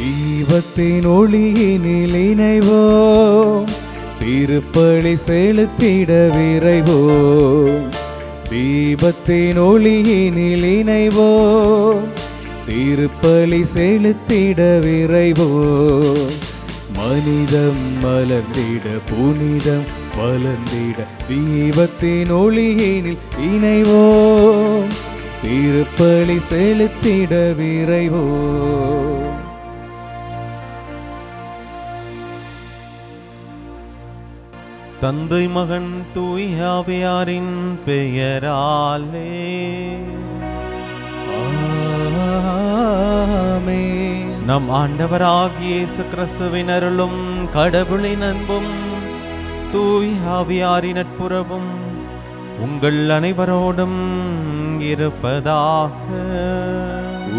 தீபத்தின் ஒளியினில் இணைவோம், திருப்பலி செலுத்திட விரைவோம். தீபத்தின் ஒளியினில் இணைவோம், திருப்பலி செலுத்திட விரைவோம். மனிதம் மலர்ந்திட புனிதம் வளர்ந்திட தீபத்தின் ஒளியினில் இணைவோம், திருப்பலி செலுத்திட விரைவோம். தந்தை மகன் தூய் ஆவியாரின் பெயராலே ஆமென். நம் ஆண்டவராகிய இயேசு கிறிஸ்துவின் அருளும் கடவுளின் அன்பும் தூய் ஆவியாரின் நட்புறவும் உங்கள் அனைவரோடும் இருப்பதாக.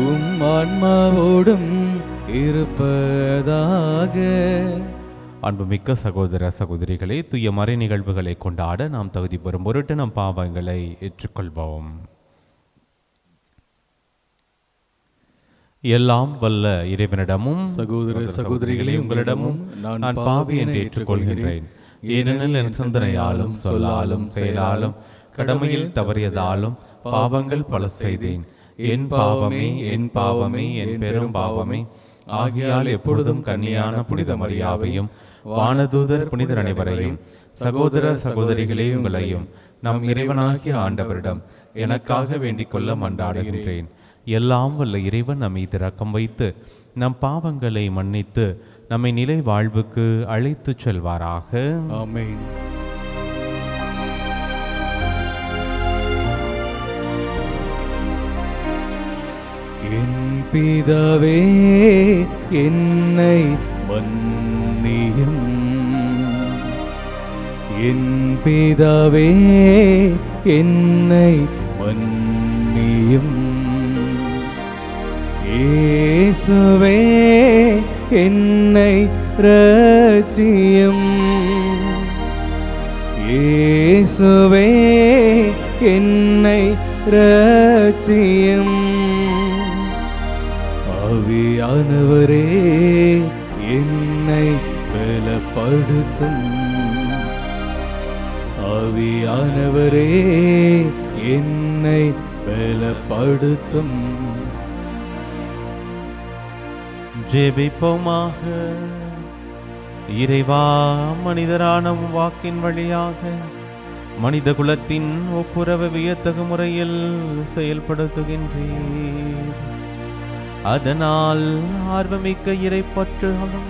உம் ஆன்மாவோடும் இருப்பதாக. அன்புமிக்க சகோதர சகோதரிகளே, தூய மறை நிகழ்வுகளை கொண்டாட நாம் தகுதி பெறும் பொருட்டு நம் பாவங்களை ஏற்றுக்கொள்வோம். எல்லாம் வல்ல இறைவனிடமும் சகோதர சகோதரிகளே, உங்களிடமும் நான் பாவி என்று ஏற்றுக்கொள்கிறேன். ஏனெனில் என் சிந்தனையாலும் சொல்லாலும் செயலாலும் கடமையில் தவறியதாலும் பாவங்கள் பல செய்தேன். என் பாவமே என் பாவமே என் பெரும் பாவமே. ஆகையால் எப்பொழுதும் கன்னியான புனித மரியாவையும் வானதூதர் புனிதர் அனைவரையும் சகோதர சகோதரிகளே உங்களையும் நம் இறைவனாகிய ஆண்டவரிடம் எனக்காக வேண்டிக் கொள்ள மன்றாடுகின்றேன். எல்லாம் வல்ல இறைவன் நம்மை இரக்கம் வைத்து நம் பாவங்களை மன்னித்து நம்மை நிலை வாழ்வுக்கு அழைத்து செல்வாராக. ஆமென். என் பிதாவே, என்னை மன்னியும். என் பிதாவே, என்னை மன்னியும். இயேசுவே, என்னை இரட்சியும். இயேசுவே, என்னை இரட்சியும். ஆவியானவரே, என்னை பலப்படுத்தும். ஆவியானவரே, என்னை பலப்படுத்தும். ஜெபிப்போமாக. இறைவா, மனிதரான வாக்கின் வழியாக மனித குலத்தின் ஒப்புரவு வியத்தகு முறையில் செயல்படுத்துகின்றீர். அதனால் ஆர்வமிக்க இறைப்பற்றாலும்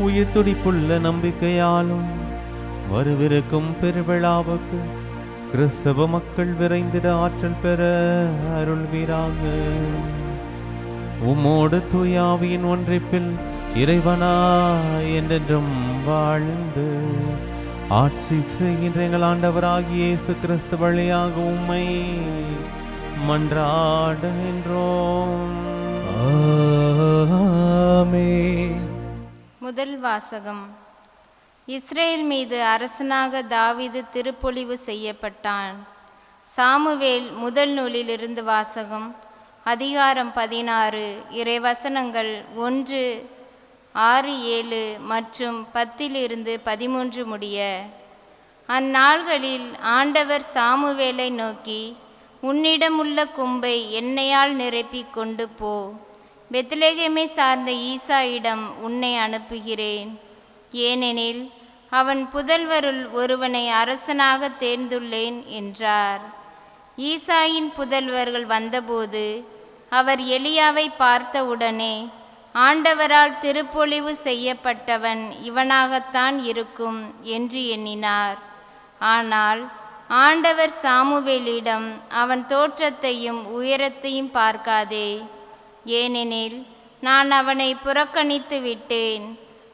உயிர் துடிப்புள்ள நம்பிக்கையாலும் வரவிருக்கும் பெருவிழாவுக்கு கிறிஸ்தவ மக்கள் விரைந்திட ஆற்றல் பெற அருள்வீராக. உம்மோடு தூயாவியின் ஒன்றிப்பில் இறைவனா என்றென்றும் வாழ்ந்து ஆட்சி செய்கின்ற எங்கள் ஆண்டவராகிய இயேசு கிறிஸ்து வழியாக உம்மை மன்றாடுகின்றோம். ஆமென். முதல் வாசகம். இஸ்ரேல் மீது அரசனாக தாவீது திருப்பொழிவு செய்யப்பட்டான். சாமுவேல் முதல் நூலிலிருந்து வாசகம். அதிகாரம் 16, இறைவசனங்கள் 1, 6, 7 மற்றும் 10-13 முடிய. அந்நாள்களில் ஆண்டவர் சாமுவேலை நோக்கி, உன்னிடமுள்ள கொம்பை எண்ணெயால் நிரப்பி கொண்டு போ. பெத்லெகேமை சார்ந்த ஈசாயிடம் உன்னை அனுப்புகிறேன். ஏனெனில் அவன் புதல்வருள் ஒருவனை அரசனாக தேர்ந்துள்ளேன் என்றார். ஈசாயின் புதல்வர்கள் வந்தபோது அவர் எலியாவை பார்த்தவுடனே, ஆண்டவரால் திருப்பொழிவு செய்யப்பட்டவன் இவனாகத்தான் இருக்கும் என்று எண்ணினார். ஆனால் ஆண்டவர் சாமுவேலிடம், அவன் தோற்றத்தையும் உயரத்தையும் பார்க்காதே, ஏனெனில் நான் அவனை புறக்கணித்து விட்டேன்.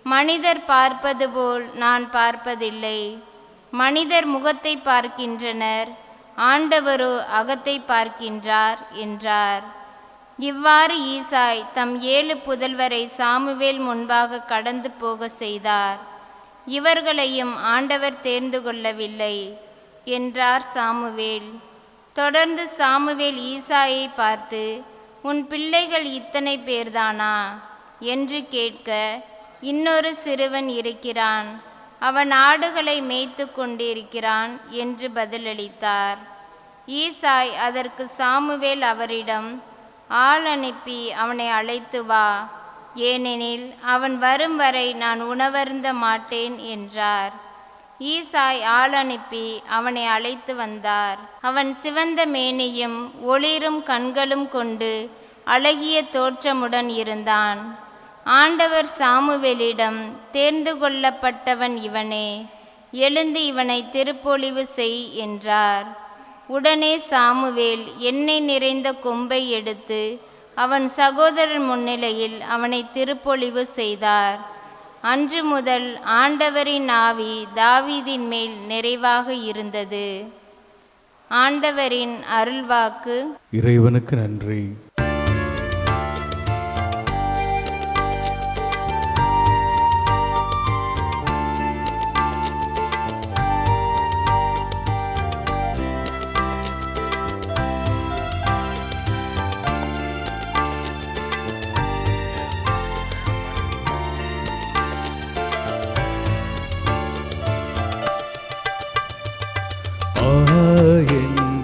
மனிதர் பார்ப்பது போல் நான் பார்ப்பதில்லை. மனிதர் முகத்தை பார்க்கின்றனர், ஆண்டவரோ அகத்தை பார்க்கின்றார் என்றார். இவ்வாறு ஈசாய் தம் 7 புதல்வரை சாமுவேல் முன்பாக கடந்து போக செய்தார். இவர்களையும் ஆண்டவர் தேர்ந்து கொள்ளவில்லை என்றார் சாமுவேல். தொடர்ந்து சாமுவேல் ஈசாயை பார்த்து, உன் பிள்ளைகள் இத்தனை பேர்தானா? என்று கேட்க, இன்னொரு சிறுவன் இருக்கிறான், அவன் ஆடுகளை மேய்த்து கொண்டிருக்கிறான் என்று பதிலளித்தார். ஈசாய் அதற்கு சாமுவேல் அவரிடம், ஆள் அனுப்பி அவனை அழைத்து வா, ஏனெனில் அவன் வரும் வரை நான் உணவருந்த மாட்டேன் என்றார். ஈசாய் ஆள் அனுப்பி அவனை அழைத்து வந்தார். அவன் சிவந்த மேனியும் ஒளிரும் கண்களும் கொண்டு அழகிய தோற்றமுடன் இருந்தான். ஆண்டவர் சாமுவேலிடம், தேர்ந்து கொள்ளப்பட்டவன் இவனே, எழுந்து இவனை திருப்பொழிவு செய் என்றார். உடனே சாமுவேல் எண்ணெய் நிறைந்த கொம்பை எடுத்து அவன் சகோதரர் முன்னிலையில் அவனை திருப்பொழிவு செய்தார். அன்று முதல் ஆண்டவரின் ஆவி தாவீதின் மேல் நிறைவாக இருந்தது. ஆண்டவரின் அருள்வாக்கு. இறைவனுக்கு நன்றி.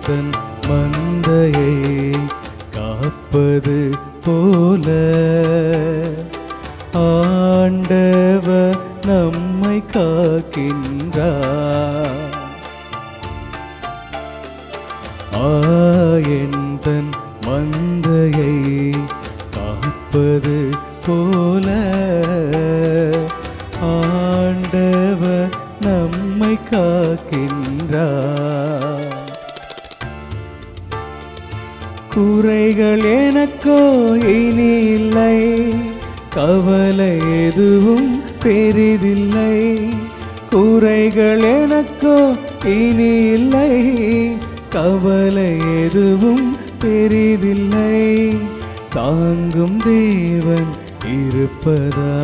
என் மந்தையை காப்பது போல ஆண்டவர் நம்மை காக்கின்றார். என் மந்தையை காப்பது போல ஆண்டவர் நம்மை காக்கின்றார். குறைகள் எனக்கோ இனி இல்லை, கவலை எதுவும் பெரிதில்லை. குறைகள் எனக்கோ இனி இல்லை, கவலை எதுவும் பெரிதில்லை. தாங்கும் தேவன் இருப்பதா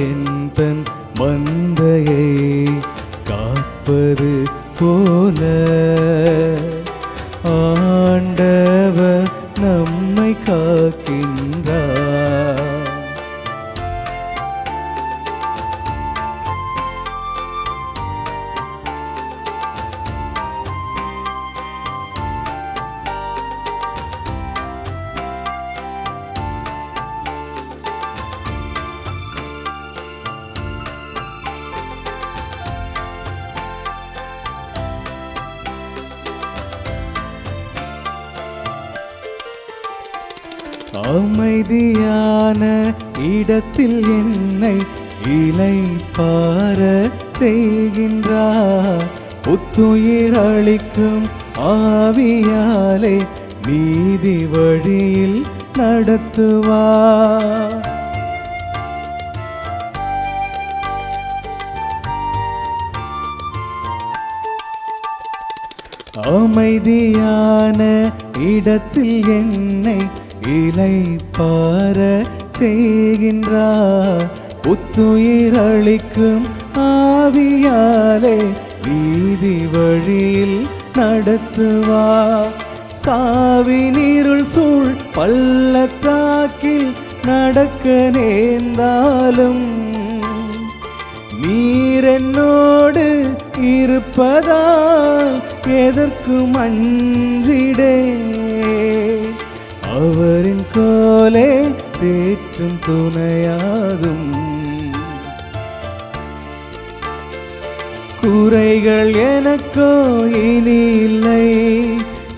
என் மந்தையை காப்பது போல ஆண்டவர் நம்மை காக்கின்றார். அமைதியான இடத்தில் என்னை இளைப்பாற செய்கின்றார். புத்துயிர் அளிக்கும் ஆவியாலே நீதி வழியில் நடத்துவார். அமைதியான இடத்தில் என்னை இளைப்பாற செய்கின்றார். புத்துயிர் அளிக்கும் ஆவியாலே நீதி வழியில் நடத்துவார். சாவினிருள் சூழ் பள்ளத்தாக்கில் நடக்க நேர்ந்தாலும் நீர் என்னோடு இருப்பதால் எதற்கும் அஞ்சிடே. அவரின் கோலே தேற்றும் துணையாகும். குறைகள் எனக்கோ இனி இல்லை,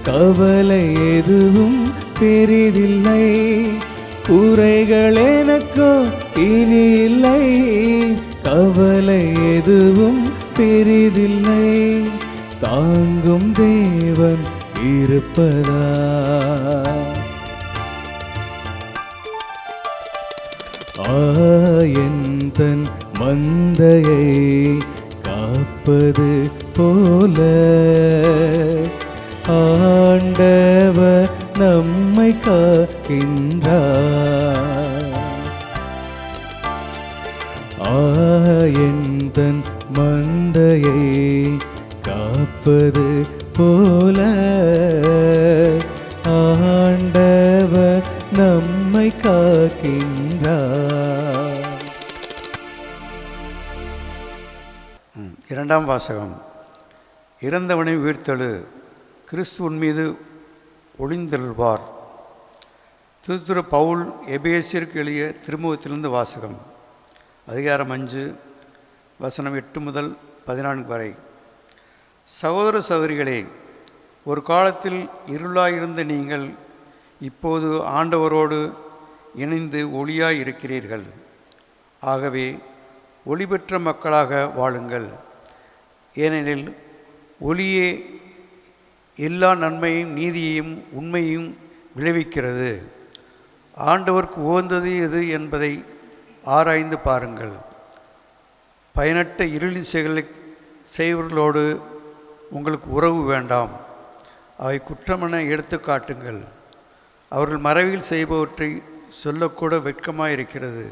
கவலை எதுவும் பெரிதில்லை. குறைகள் எனக்கோ இனி இல்லை, கவலை எதுவும் பெரிதில்லை. தாங்கும் தேவன் இருப்பதா என் மந்தையை காப்பது போல ஆண்டவர் நம்மை காக்கின்றார். என் மந்தையை காப்பது போல ஆண்டவர் காக்கின்றார். இரண்டாம் வாசகம். இறந்தவனை உயிர்த்தெழு, கிறிஸ்து உன் மீது ஒளிந்தெழுவார். திருத்துறை பவுல் எபேசியருக்கு எழுதிய திருமுகத்திலிருந்து வாசகம். அதிகாரம் 5 வசனம் 8 முதல் 14 வரை. சகோதர சகோதரிகளே, ஒரு காலத்தில் இருளாயிருந்த நீங்கள் இப்போது ஆண்டவரோடு இணைந்து ஒளியாய் இருக்கிறீர்கள். ஆகவே ஒளி பெற்ற மக்களாக வாழுங்கள். ஏனெனில் ஒளியே எல்லா நன்மையும் நீதியையும் உண்மையும் விளைவிக்கிறது. ஆண்டவருக்கு உகந்தது எது என்பதை ஆராய்ந்து பாருங்கள். பயனற்ற இருளின் செயல்களை செய்வர்களோடு உங்களுக்கு உறவு வேண்டாம். அவை குற்றமென எடுத்து காட்டுங்கள். அவர்கள் மறைவில் செய்பவற்றை சொல்லக்கூட வெட்கமாயிருக்கிறது.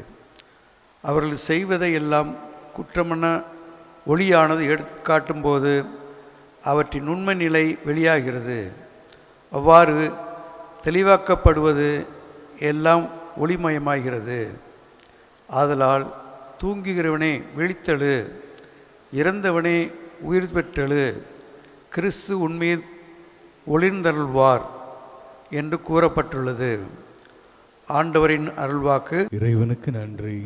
அவர்கள் செய்வதை எல்லாம் குற்றமென ஒளியானது எடுத்து காட்டும்போது அவற்றின் உண்மை நிலை வெளியாகிறது. அவ்வாறு தெளிவாக்கப்படுவது எல்லாம் ஒளிமயமாகிறது. ஆதலால் தூங்குகிறவனே விழித்தெழு, இறந்தவனே உயிர் பெற்றெழு, கிறிஸ்து உன்மீது ஒளிர்ந்தருள்வார் என்று கூறப்பட்டுள்ளது. ஆண்டவரின் அருள்வாக்கு. இறைவனுக்கு நன்றி.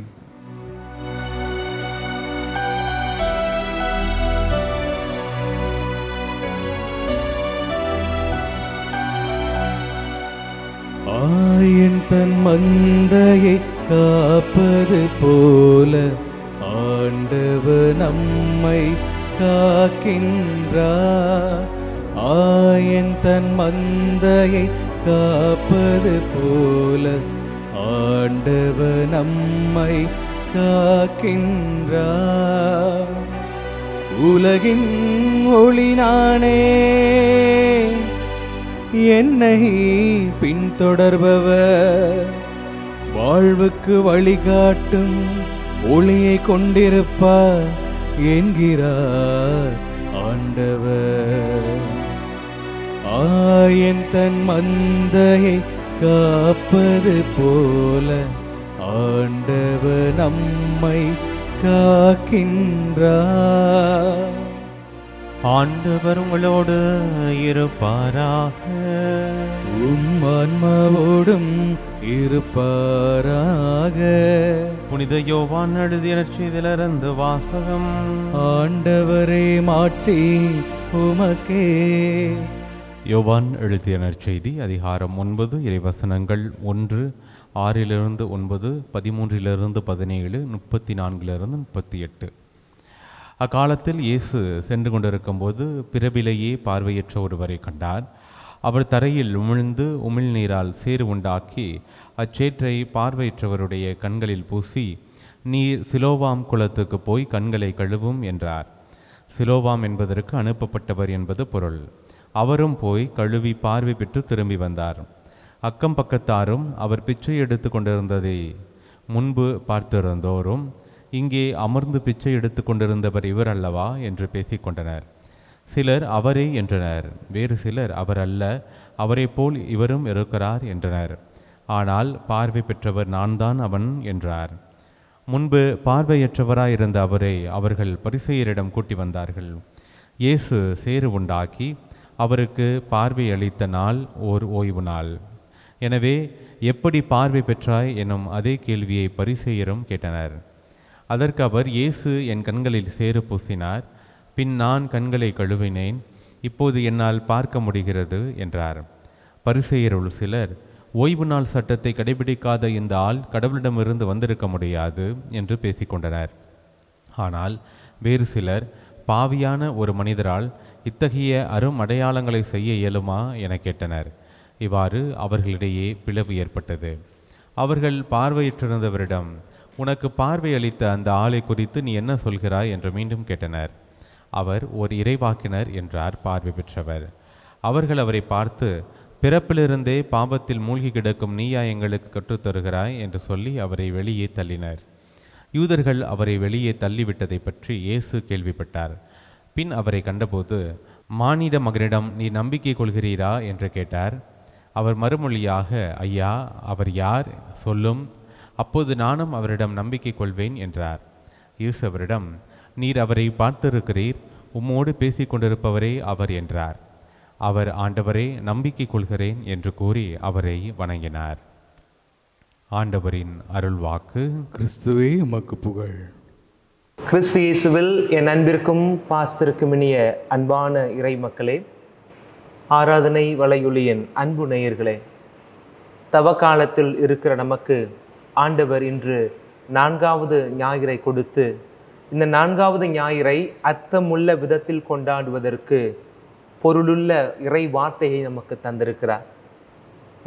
ஆயன் தன் மந்தையை காப்பது போல ஆண்டவர் நம்மை காக்கின்றார். ஆயன் தன் மந்தையை காப்பது போல ஆண்டவர் நம்மை காக்கின்றார். உலகின் ஒளி நானே, என்னை பின்தொடர்பவர் வாழ்வுக்கு வழிகாட்டும் ஒளியை கொண்டிருப்பார் என்கிறார் ஆண்டவர். ஆயன் தன் மந்தையை காப்பது போல ஆண்டவர் நம்மை காக்கின்றார். ஆண்டவர் உங்களோடு இருப்பாராக. உம் ஆன்மாவோடும் இருப்பாராக. புனித யோவான் எழுதிய நற்செய்தியிலிருந்து வாசகம். ஆண்டவரே மாட்சி உமக்கே. யோவான் எழுதிய நற்செய்தி அதிகாரம் 9 இறைவசனங்கள் 1, 6 9, 13 17, 34 38. அக்காலத்தில் இயேசு சென்று கொண்டிருக்கும்போது பிறவிலேயே பார்வையற்ற ஒருவரை கண்டார். அவர் தரையில் உமிழ்ந்து உமிழ்நீரால் சேறு உண்டாக்கி அச்சேற்றை பார்வையற்றவருடைய கண்களில் பூசி, நீர் சிலோவாம் குளத்துக்கு போய் கண்களை கழுவும் என்றார். சிலோவாம் என்பதற்கு அனுப்பப்பட்டவர் என்பது பொருள். அவரும் போய் கழுவி பார்வை பெற்று திரும்பி வந்தார். அக்கம் பக்கத்தாரும் அவர் பிச்சை எடுத்து கொண்டிருந்ததை முன்பு பார்த்திருந்தோரும், இங்கே அமர்ந்து பிச்சை எடுத்து கொண்டிருந்தவர் இவர் அல்லவா என்று பேசிக்கொண்டனர். சிலர் அவரே என்றனர். வேறு சிலர் அவர் அல்ல, அவரை போல் இவரும் இருக்கிறார் என்றனர். ஆனால் பார்வை பெற்றவர் நான் தான் அவன் என்றார். முன்பு பார்வையற்றவராயிருந்த அவரை அவர்கள் பரிசேயரிடம் கூட்டி வந்தார்கள். இயேசு சேறு உண்டாக்கி அவருக்கு பார்வை அளித்த நாள் ஓர் ஓய்வு நாள். எனவே எப்படி பார்வை பெற்றாய் எனும் அதே கேள்வியை பரிசேயரும் கேட்டனர். அதற்கு அவர், இயேசு என் கண்களில் சேறு பூசினார், பின் நான் கண்களை கழுவினேன், இப்போது என்னால் பார்க்க முடிகிறது என்றார். பரிசேயருள் சிலர், ஓய்வு நாள் சட்டத்தை கடைபிடிக்காத இந்த ஆள் கடவுளிடமிருந்து வந்திருக்க முடியாது என்று பேசிக்கொண்டனர். ஆனால் வேறு சிலர், பாவியான ஒரு மனிதரால் இத்தகைய அரும் அடையாளங்களை செய்ய இயலுமா என கேட்டனர். இவ்வாறு அவர்களிடையே பிளவு ஏற்பட்டது. அவர்கள் பார்வையற்றிருந்தவரிடம், உனக்கு பார்வை அளித்த அந்த ஆளை குறித்து நீ என்ன சொல்கிறாய் என்று மீண்டும் கேட்டனர். அவர் ஒரு இறைவாக்கினர் என்றார் பார்வை பெற்றவர். அவர்கள் அவரை பார்த்து, பிறப்பிலிருந்தே பாவத்தில் மூழ்கி கிடக்கும் நீயா எங்களுக்கு கற்றுத்தருகிறாய் என்று சொல்லி அவரை வெளியே தள்ளினர். யூதர்கள் அவரை வெளியே தள்ளிவிட்டதை பற்றி இயேசு கேள்விப்பட்டார். பின் அவரை கண்டபோது, மானிட மகனிடம் நீ நம்பிக்கை கொள்கிறீரா என்று கேட்டார். அவர் மறுமொழியாக, ஐயா, அவர் யார் சொல்லும், அப்போது நானும் அவரிடம் நம்பிக்கை கொள்வேன் என்றார். இயேசு அவரிடம், நீர் அவரை பார்த்திருக்கிறீர், உம்மோடு பேசிக் கொண்டிருப்பவரே அவர் என்றார். அவர், ஆண்டவரே, நம்பிக்கை கொள்கிறேன் என்று கூறி அவரை வணங்கினார். ஆண்டவரின் அருள்வாக்கு. கிறிஸ்துவே உமக்கு புகழ். கிறிஸ்து இயேசுவில் என் அன்பிற்கும் பாஸ்திற்கும் இனிய அன்பான இறை மக்களே, ஆராதனை வலையொலியின் அன்பு நேயர்களே, தவக்காலத்தில் இருக்கிற நமக்கு ஆண்டவர் இன்று 4வது ஞாயிறை கொடுத்து, இந்த 4வது ஞாயிறை அர்த்தமுள்ள விதத்தில் கொண்டாடுவதற்கு பொருளுள்ள இறை வார்த்தையை நமக்கு தந்திருக்கிறார்.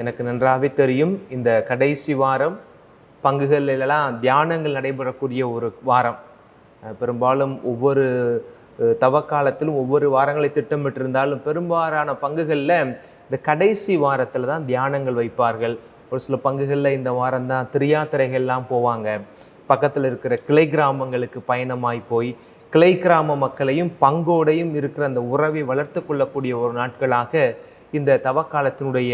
எனக்கு நன்றாகவே தெரியும், இந்த கடைசி வாரம் பங்குகளெல்லாம் தியானங்கள் நடைபெறக்கூடிய ஒரு வாரம். பெரும்பாலும் ஒவ்வொரு தவக்காலத்திலும் ஒவ்வொரு வாரங்களை திட்டமிட்டிருந்தாலும் பெரும்பாலான பங்குகளில் இந்த கடைசி வாரத்தில் தான் தியானங்கள் வைப்பார்கள். ஒரு சில பங்குகளில் இந்த வாரம் தான் திரியாத்திரைகள்லாம் போவாங்க. பக்கத்தில் இருக்கிற கிளை கிராமங்களுக்கு பயணமாய் போய் கிளை கிராம மக்களையும் பங்கோடையும் இருக்கிற அந்த உறவை வளர்த்து கொள்ளக்கூடிய ஒரு நாட்களாக இந்த தவக்காலத்தினுடைய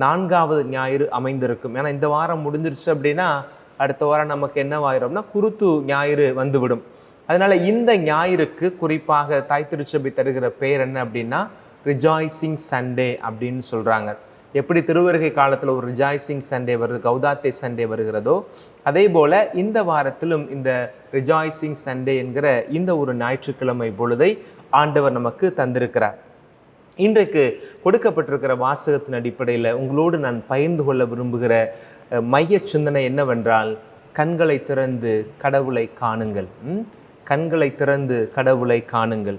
4வது ஞாயிறு அமைந்திருக்கும். ஏன்னா இந்த வாரம் முடிஞ்சிருச்சு அப்படின்னா அடுத்த வாரம் நமக்கு என்னவாயிரும்னா குருத்து ஞாயிறு வந்துவிடும். அதனால் இந்த ஞாயிறுக்கு குறிப்பாக தாய் திருச்சபை தருகிற பெயர் என்ன அப்படின்னா ரிஜாய்சிங் சண்டே அப்படின்னு சொல்கிறாங்க. எப்படி திருவருகை காலத்தில் ஒரு ரிஜாய்சிங் சண்டே வருது, கௌதாத்தே சண்டே வருகிறதோ, அதே போல் இந்த வாரத்திலும் இந்த ரிஜாய்சிங் சண்டே என்கிற இந்த ஒரு ஞாயிற்றுக்கிழமை பொழுதை ஆண்டவர் நமக்கு தந்திருக்கிறார். இன்றைக்கு கொடுக்கப்பட்டிருக்கிற வாசகத்தின் அடிப்படையில் உங்களோடு நான் பகிர்ந்து கொள்ள விரும்புகிற மைய சிந்தனை என்னவென்றால், கண்களை திறந்து கடவுளை காணுங்கள். கண்களை திறந்து கடவுளை காணுங்கள்.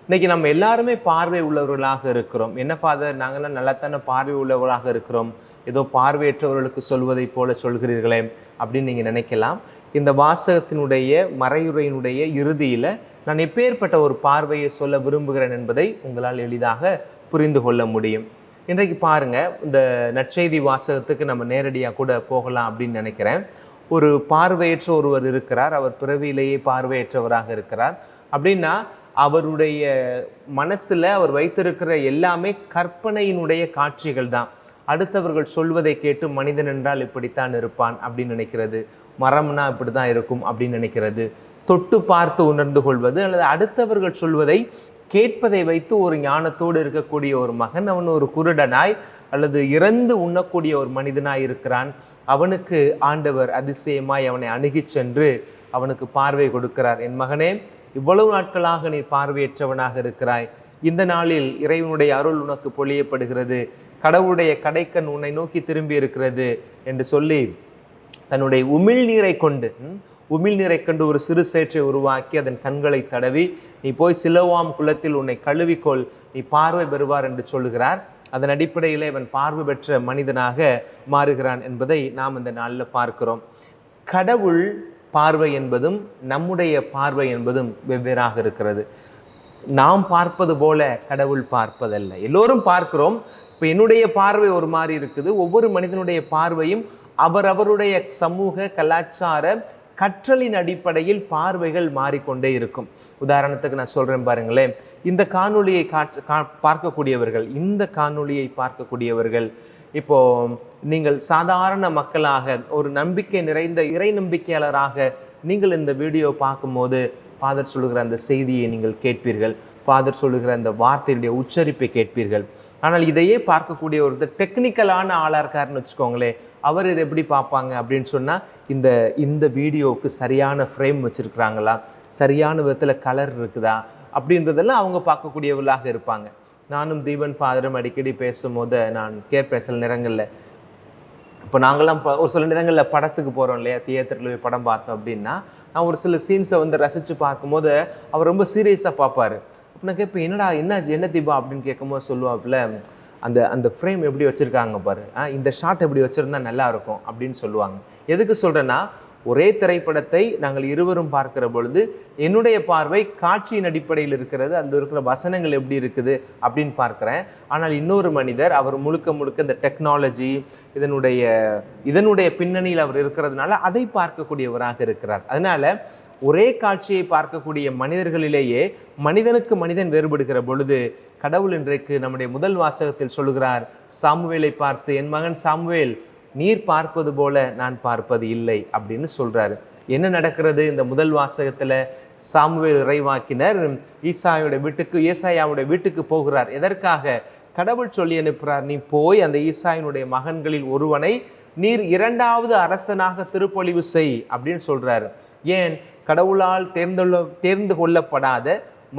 இன்றைக்கி நம்ம எல்லாருமே பார்வை உள்ளவர்களாக இருக்கிறோம். என்ன ஃபாதர், நாங்கள்லாம் நல்லாத்தானே பார்வை உள்ளவர்களாக இருக்கிறோம், ஏதோ பார்வையற்றவர்களுக்கு சொல்வதை போல சொல்கிறீர்களே அப்படின்னு நீங்கள் நினைக்கலாம். இந்த வாசகத்தினுடைய மறையுரையினுடைய இறுதியில் நான் எப்பேற்பட்ட ஒரு பார்வையை சொல்ல விரும்புகிறேன் என்பதை உங்களால் எளிதாக புரிந்து கொள்ள முடியும். இன்றைக்கு பாருங்கள், இந்த நற்செய்தி வாசகத்துக்கு நம்ம நேரடியாக கூட போகலாம் அப்படின்னு நினைக்கிறேன். ஒரு பார்வையற்ற ஒருவர் இருக்கிறார், அவர் பிறவியிலேயே பார்வையற்றவராக இருக்கிறார். அப்படின்னா அவருடைய மனசில் அவர் வைத்திருக்கிற எல்லாமே கற்பனையினுடைய காட்சிகள் தான். அடுத்தவர்கள் சொல்வதை கேட்டு மனிதன் என்றால் இப்படித்தான் இருப்பான் அப்படின்னு நினைக்கிறது, மரம்னா இப்படி தான் இருக்கும் அப்படின்னு நினைக்கிறது, தொட்டு பார்த்து உணர்ந்து கொள்வது, அல்லது அடுத்தவர்கள் சொல்வதை கேட்பதை வைத்து ஒரு ஞானத்தோடு இருக்கக்கூடிய ஒரு மகன் அவன் ஒரு குருடனாய் அல்லது இறந்து உண்ணக்கூடிய ஒரு மனிதனாய் இருக்கிறான். அவனுக்கு ஆண்டவர் அதிசயமாய் அவனை அணுகி சென்று அவனுக்கு பார்வை கொடுக்கிறார். என் மகனே, இவ்வளவு நாட்களாக நீ பார்வையற்றவனாக இருக்கிறாய், இந்த நாளில் இறைவனுடைய அருள் உனக்கு பொழியப்படுகிறது, கடவுளுடைய கடைக்கண் உன்னை நோக்கி திரும்பி இருக்கிறது என்று சொல்லி தன்னுடைய உமிழ்நீரை கொண்டு ஒரு சிறு சேற்றை உருவாக்கி அதன் கண்களை தடவி, நீ போய் சிலோவாம் குளத்தில் உன்னை கழுவிக்கொள், நீ பார்வை பெறுவார் என்று சொல்லுகிறார். அதன் அடிப்படையில் இவன் பார்வை பெற்ற மனிதனாக மாறுகிறான் என்பதை நாம் இந்த நாளில் பார்க்கிறோம். கடவுள் பார்வை என்பதும் நம்முடைய பார்வை என்பதும் வெவ்வேறாக இருக்கிறது. நாம் பார்ப்பது போல கடவுள் பார்ப்பதல்ல. எல்லோரும் பார்க்கிறோம். இப்போ என்னுடைய பார்வை ஒரு மாதிரி இருக்குது. ஒவ்வொரு மனிதனுடைய பார்வையும் அவரவருடைய சமூக கலாச்சார கற்றலின் அடிப்படையில் பார்வைகள் மாறிக்கொண்டே இருக்கும். உதாரணத்துக்கு நான் சொல்கிறேன் பாருங்களேன், இந்த காணொளியை பார்க்கக்கூடியவர்கள் இப்போது நீங்கள் சாதாரண மக்களாக ஒரு நம்பிக்கை நிறைந்த இறை நம்பிக்கையாளராக நீங்கள் இந்த வீடியோ பார்க்கும்போது ஃபாதர் சொல்லுகிற அந்த செய்தியை நீங்கள் கேட்பீர்கள், ஃபாதர் சொல்லுகிற அந்த வார்த்தையுடைய உச்சரிப்பை கேட்பீர்கள். ஆனால் இதையே பார்க்கக்கூடிய ஒருத்தர் டெக்னிக்கலான ஆளாக இருக்காருன்னு வச்சுக்கோங்களேன், அவர் இதை எப்படி பார்ப்பாங்க அப்படின்னு சொன்னால், இந்த வீடியோவுக்கு சரியான ஃப்ரேம் வச்சுருக்குறாங்களா, சரியான விதத்தில் கலர் இருக்குதா அப்படின்றதெல்லாம் அவங்க பார்க்கக்கூடியவர்களாக இருப்பாங்க. நானும் தீபன் ஃபாதரும் அடிக்கடி பேசும்போது நான் கேட்பேன் சில நேரங்களில். இப்போ நாங்களாம் ஒரு சில நேரங்களில் படத்துக்கு போகிறோம் இல்லையா, தியேட்டரில் போய் படம் பார்த்தோம் அப்படின்னா, நான் ஒரு சில சீன்ஸை ரசித்து பார்க்கும்போது அவர் ரொம்ப சீரியஸாக பார்ப்பார். அப்போ நான் கேட்பேன், என்ன தீபா அப்படின்னு கேட்கும்போது சொல்லுவாப்புல, அந்த ஃப்ரேம் எப்படி வச்சுருக்காங்க பாரு, இந்த ஷாட் எப்படி வச்சுருந்தா நல்லாயிருக்கும் அப்படின்னு சொல்லுவாங்க. எதுக்கு சொல்கிறேன்னா, ஒரே திரைப்படத்தை நாங்கள் இருவரும் பார்க்கிற பொழுது என்னுடைய பார்வை காட்சியின் அடிப்படையில் இருக்கிறது, அந்த இருக்கிற வசனங்கள் எப்படி இருக்குது அப்படின்னு பார்க்குறேன். ஆனால் இன்னொரு மனிதர் அவர் முழுக்க இந்த டெக்னாலஜி இதனுடைய பின்னணியில் அவர் இருக்கிறதுனால அதை பார்க்கக்கூடியவராக இருக்கிறார். அதனால் ஒரே காட்சியை பார்க்கக்கூடிய மனிதர்களிலேயே மனிதனுக்கு மனிதன் வேறுபடுகிற பொழுது கடவுள் இன்றைக்கு நம்முடைய முதல் வாசகத்தில் சொல்கிறார், சாமுவேலை பார்த்து, என் மகன் சாமுவேல், நீர் பார்ப்பது போல நான் பார்ப்பது இல்லை அப்படின்னு சொல்றாரு. என்ன நடக்கிறது? இந்த முதல் வாசகத்துல சாமுவேல் இறைவாக்கினர் ஏசாயாவுடைய வீட்டுக்கு போகிறார். எதற்காக? கடவுள் சொல்லி அனுப்புகிறார், நீ போய் அந்த ஈசாயினுடைய மகன்களில் ஒருவனை நீர் 2வது அரசனாக திருப்பொழிவு செய் அப்படின்னு சொல்றாரு. ஏன்? கடவுளால் தேர்ந்து கொள்ளப்படாத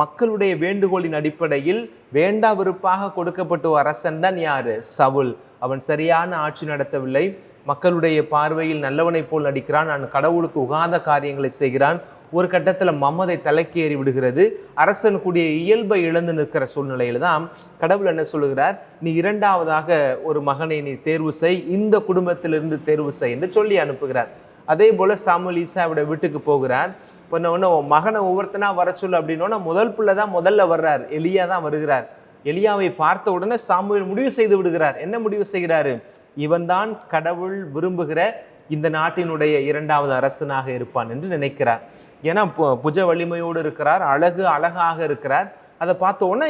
மக்களுடைய வேண்டுகோளின் அடிப்படையில் வேண்டா விருப்பாக கொடுக்கப்பட்ட அரசன் தான் யாரு? சவுல். அவன் சரியான ஆட்சி நடத்தவில்லை, மக்களுடைய பார்வையில் நல்லவனை போல் நடிக்கிறான், நான் கடவுளுக்கு உகாத காரியங்களை செய்கிறான். ஒரு கட்டத்தில் மமதை தலைக்கு ஏறி விடுகிறது. அரசனுக்குரிய இயல்பை இழந்து நிற்கிற சூழ்நிலையில தான் கடவுள் என்ன சொல்லுகிறார், நீ 2வதாக ஒரு மகனை நீ தேர்வு செய், இந்த குடும்பத்திலிருந்து தேர்வு செய் என்று சொல்லி அனுப்புகிறார். அதே போல சாமுவேல் ஈசாயோட வீட்டுக்கு போகிறார். இப்போ மகனை ஒவ்வொருத்தனா வர சொல்லு அப்படின்னோன்னா முதல் பிள்ளை தான் முதல்ல வர்றார், எலியா தான் வருகிறார். எலியாவை பார்த்த உடனே சாமுவேல் முடிவு செய்து விடுகிறார். என்ன முடிவு செய்கிறாரு? இவன் தான் கடவுள் விரும்புகிற இந்த நாட்டினுடைய 2வது அரசனாக இருப்பான் என்று நினைக்கிறார். ஏன்னா புஜ வலிமையோடு இருக்கிறார், அழகாக இருக்கிறார். அதை பார்த்த உடனே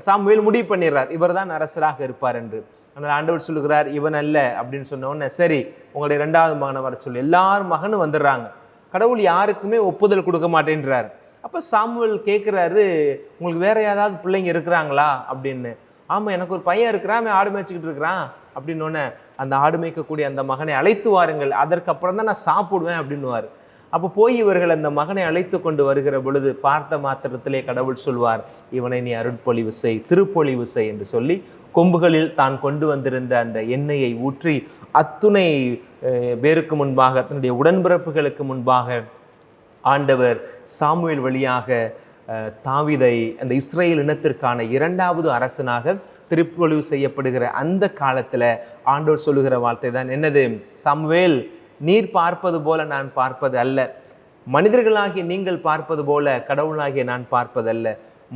சாமுவேல் முடிவு பண்ணிடுறார், இவர் தான் அரசராக இருப்பார் என்று. ஆனால் ஆண்டவர் சொல்லுகிறார், இவன் அல்ல அப்படின்னு சொன்ன உடனே, சரி உங்களுடைய 2வது மகனை வர சொல்லு. எல்லாரும் மகனும் வந்துடுறாங்க. கடவுள் யாருக்குமே ஒப்புதல் கொடுக்க மாட்டேன்றார். அப்போ சாமுவேல் கேட்குறாரு, உங்களுக்கு வேற ஏதாவது பிள்ளைங்க இருக்கிறாங்களா அப்படின்னு. ஆமாம், எனக்கு ஒரு பையன் இருக்கிறான், அவன் ஆடு மேய்ச்சிக்கிட்டு இருக்கிறான் அப்படின்னோடனே, அந்த ஆடு மேய்க்கக்கூடிய அந்த மகனை அழைத்து வாருங்கள், அதற்கப்புறம் தான் நான் சாப்பிடுவேன் அப்படின்னுவார். அப்போ போய் இவர்கள் அந்த மகனை அழைத்து கொண்டு வருகிற பொழுது பார்த்த மாத்திரத்திலே கடவுள் சொல்வார், இவனை நீ அருட்பொழிவு செய், திருப்பொழிவு செய் என்று சொல்லி கொம்புகளில் தான் கொண்டு வந்திருந்த அந்த எண்ணெயை ஊற்றி அத்துணை பேருக்கு முன்பாக, தன்னுடைய உடன்பிறப்புகளுக்கு முன்பாக ஆண்டவர் சாமுவேல் வழியாக தாவீதை அந்த இஸ்ரேல் இனத்திற்கான 2வது அரசனாக திருப்பொழிவு செய்யப்படுகிற அந்த காலத்தில் ஆண்டவர் சொல்லுகிற வார்த்தை தான் என்னது? சாமுவேல், நீர் பார்ப்பது போல நான் பார்ப்பது அல்ல, மனிதர்களாகிய நீங்கள் பார்ப்பது போல கடவுளாகிய நான் பார்ப்பதல்ல.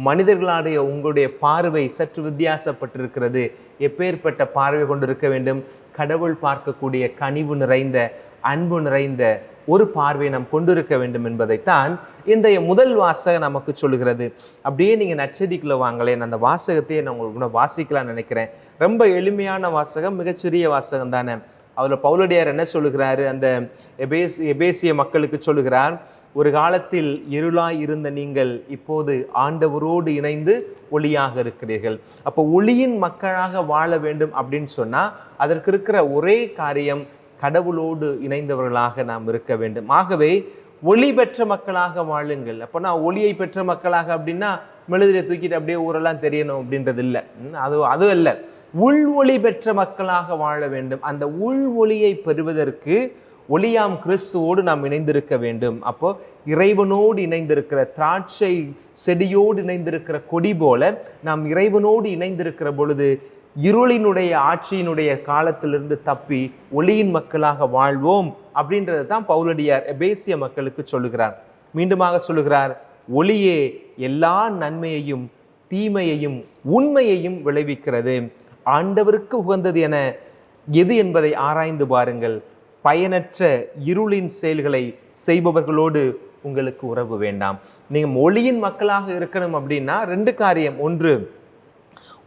மனிதர்களாகிய உங்களுடைய பார்வை சற்று வித்தியாசப்பட்டிருக்கிறது. எப்பேற்பட்ட பார்வை கொண்டிருக்க வேண்டும்? கடவுள் பார்க்கக்கூடிய கனிவு நிறைந்த, அன்பு நிறைந்த ஒரு பார்வை நாம் கொண்டிருக்க வேண்டும் என்பதைத்தான் இந்த முதல் வாசகம் நமக்கு சொல்லுகிறது. அப்படியே நீங்கள் நற்செய்திக்குள்ள வாங்களேன், அந்த வாசகத்தையே நான் உங்களுக்கு வாசிக்கலாம்னு நினைக்கிறேன். ரொம்ப எளிமையான வாசகம், மிகச்சிறிய வாசகம் தானே. அதில் பவுலடியார் என்ன சொல்லுகிறாரு? அந்த எபேசிய மக்களுக்கு சொல்லுகிறார், ஒரு காலத்தில் இருளாய் இருந்த நீங்கள் இப்போது ஆண்டவரோடு இணைந்து ஒளியாக இருக்கிறீர்கள். அப்போ ஒளியின் மக்களாக வாழ வேண்டும் அப்படின்னு சொன்னால் அதற்கு இருக்கிற ஒரே காரியம், கடவுளோடு இணைந்தவர்களாக நாம் இருக்க வேண்டும். ஆகவே ஒளி பெற்ற மக்களாக வாழுங்கள். அப்போ நான் ஒளியை பெற்ற மக்களாக அப்படின்னா மெழுதிரை தூக்கிட்டு அப்படியே ஊரெல்லாம் தெரியணும் அப்படின்றது இல்லை. அது அல்ல, உள் ஒளி பெற்ற மக்களாக வாழ வேண்டும். அந்த உள் ஒளியை பெறுவதற்கு ஒளியாம் கிறிஸ்துவோடு நாம் இணைந்திருக்க வேண்டும். அப்போ இறைவனோடு இணைந்திருக்கிற திராட்சை செடியோடு இணைந்திருக்கிற கொடி போல நாம் இறைவனோடு இணைந்திருக்கிற பொழுது இருளினுடைய ஆட்சியினுடைய காலத்திலிருந்து தப்பி ஒளியின் மக்களாக வாழ்வோம் அப்படின்றது தான் பவுலடியார் எபேசிய மக்களுக்கு சொல்லுகிறார். மீண்டுமாக சொல்லுகிறார், ஒளியே எல்லா நன்மையையும் தீமையையும் உண்மையையும் விளைவிக்கிறது. ஆண்டவருக்கு உகந்தது என எது என்பதை ஆராய்ந்து பாருங்கள். பயனற்ற இருளின் செயல்களை செய்பவர்களோடு உங்களுக்கு உறவு வேண்டாம். நீங்கள் ஒளியின் மக்களாக இருக்கணும் அப்படின்னா 2 காரியம். ஒன்று,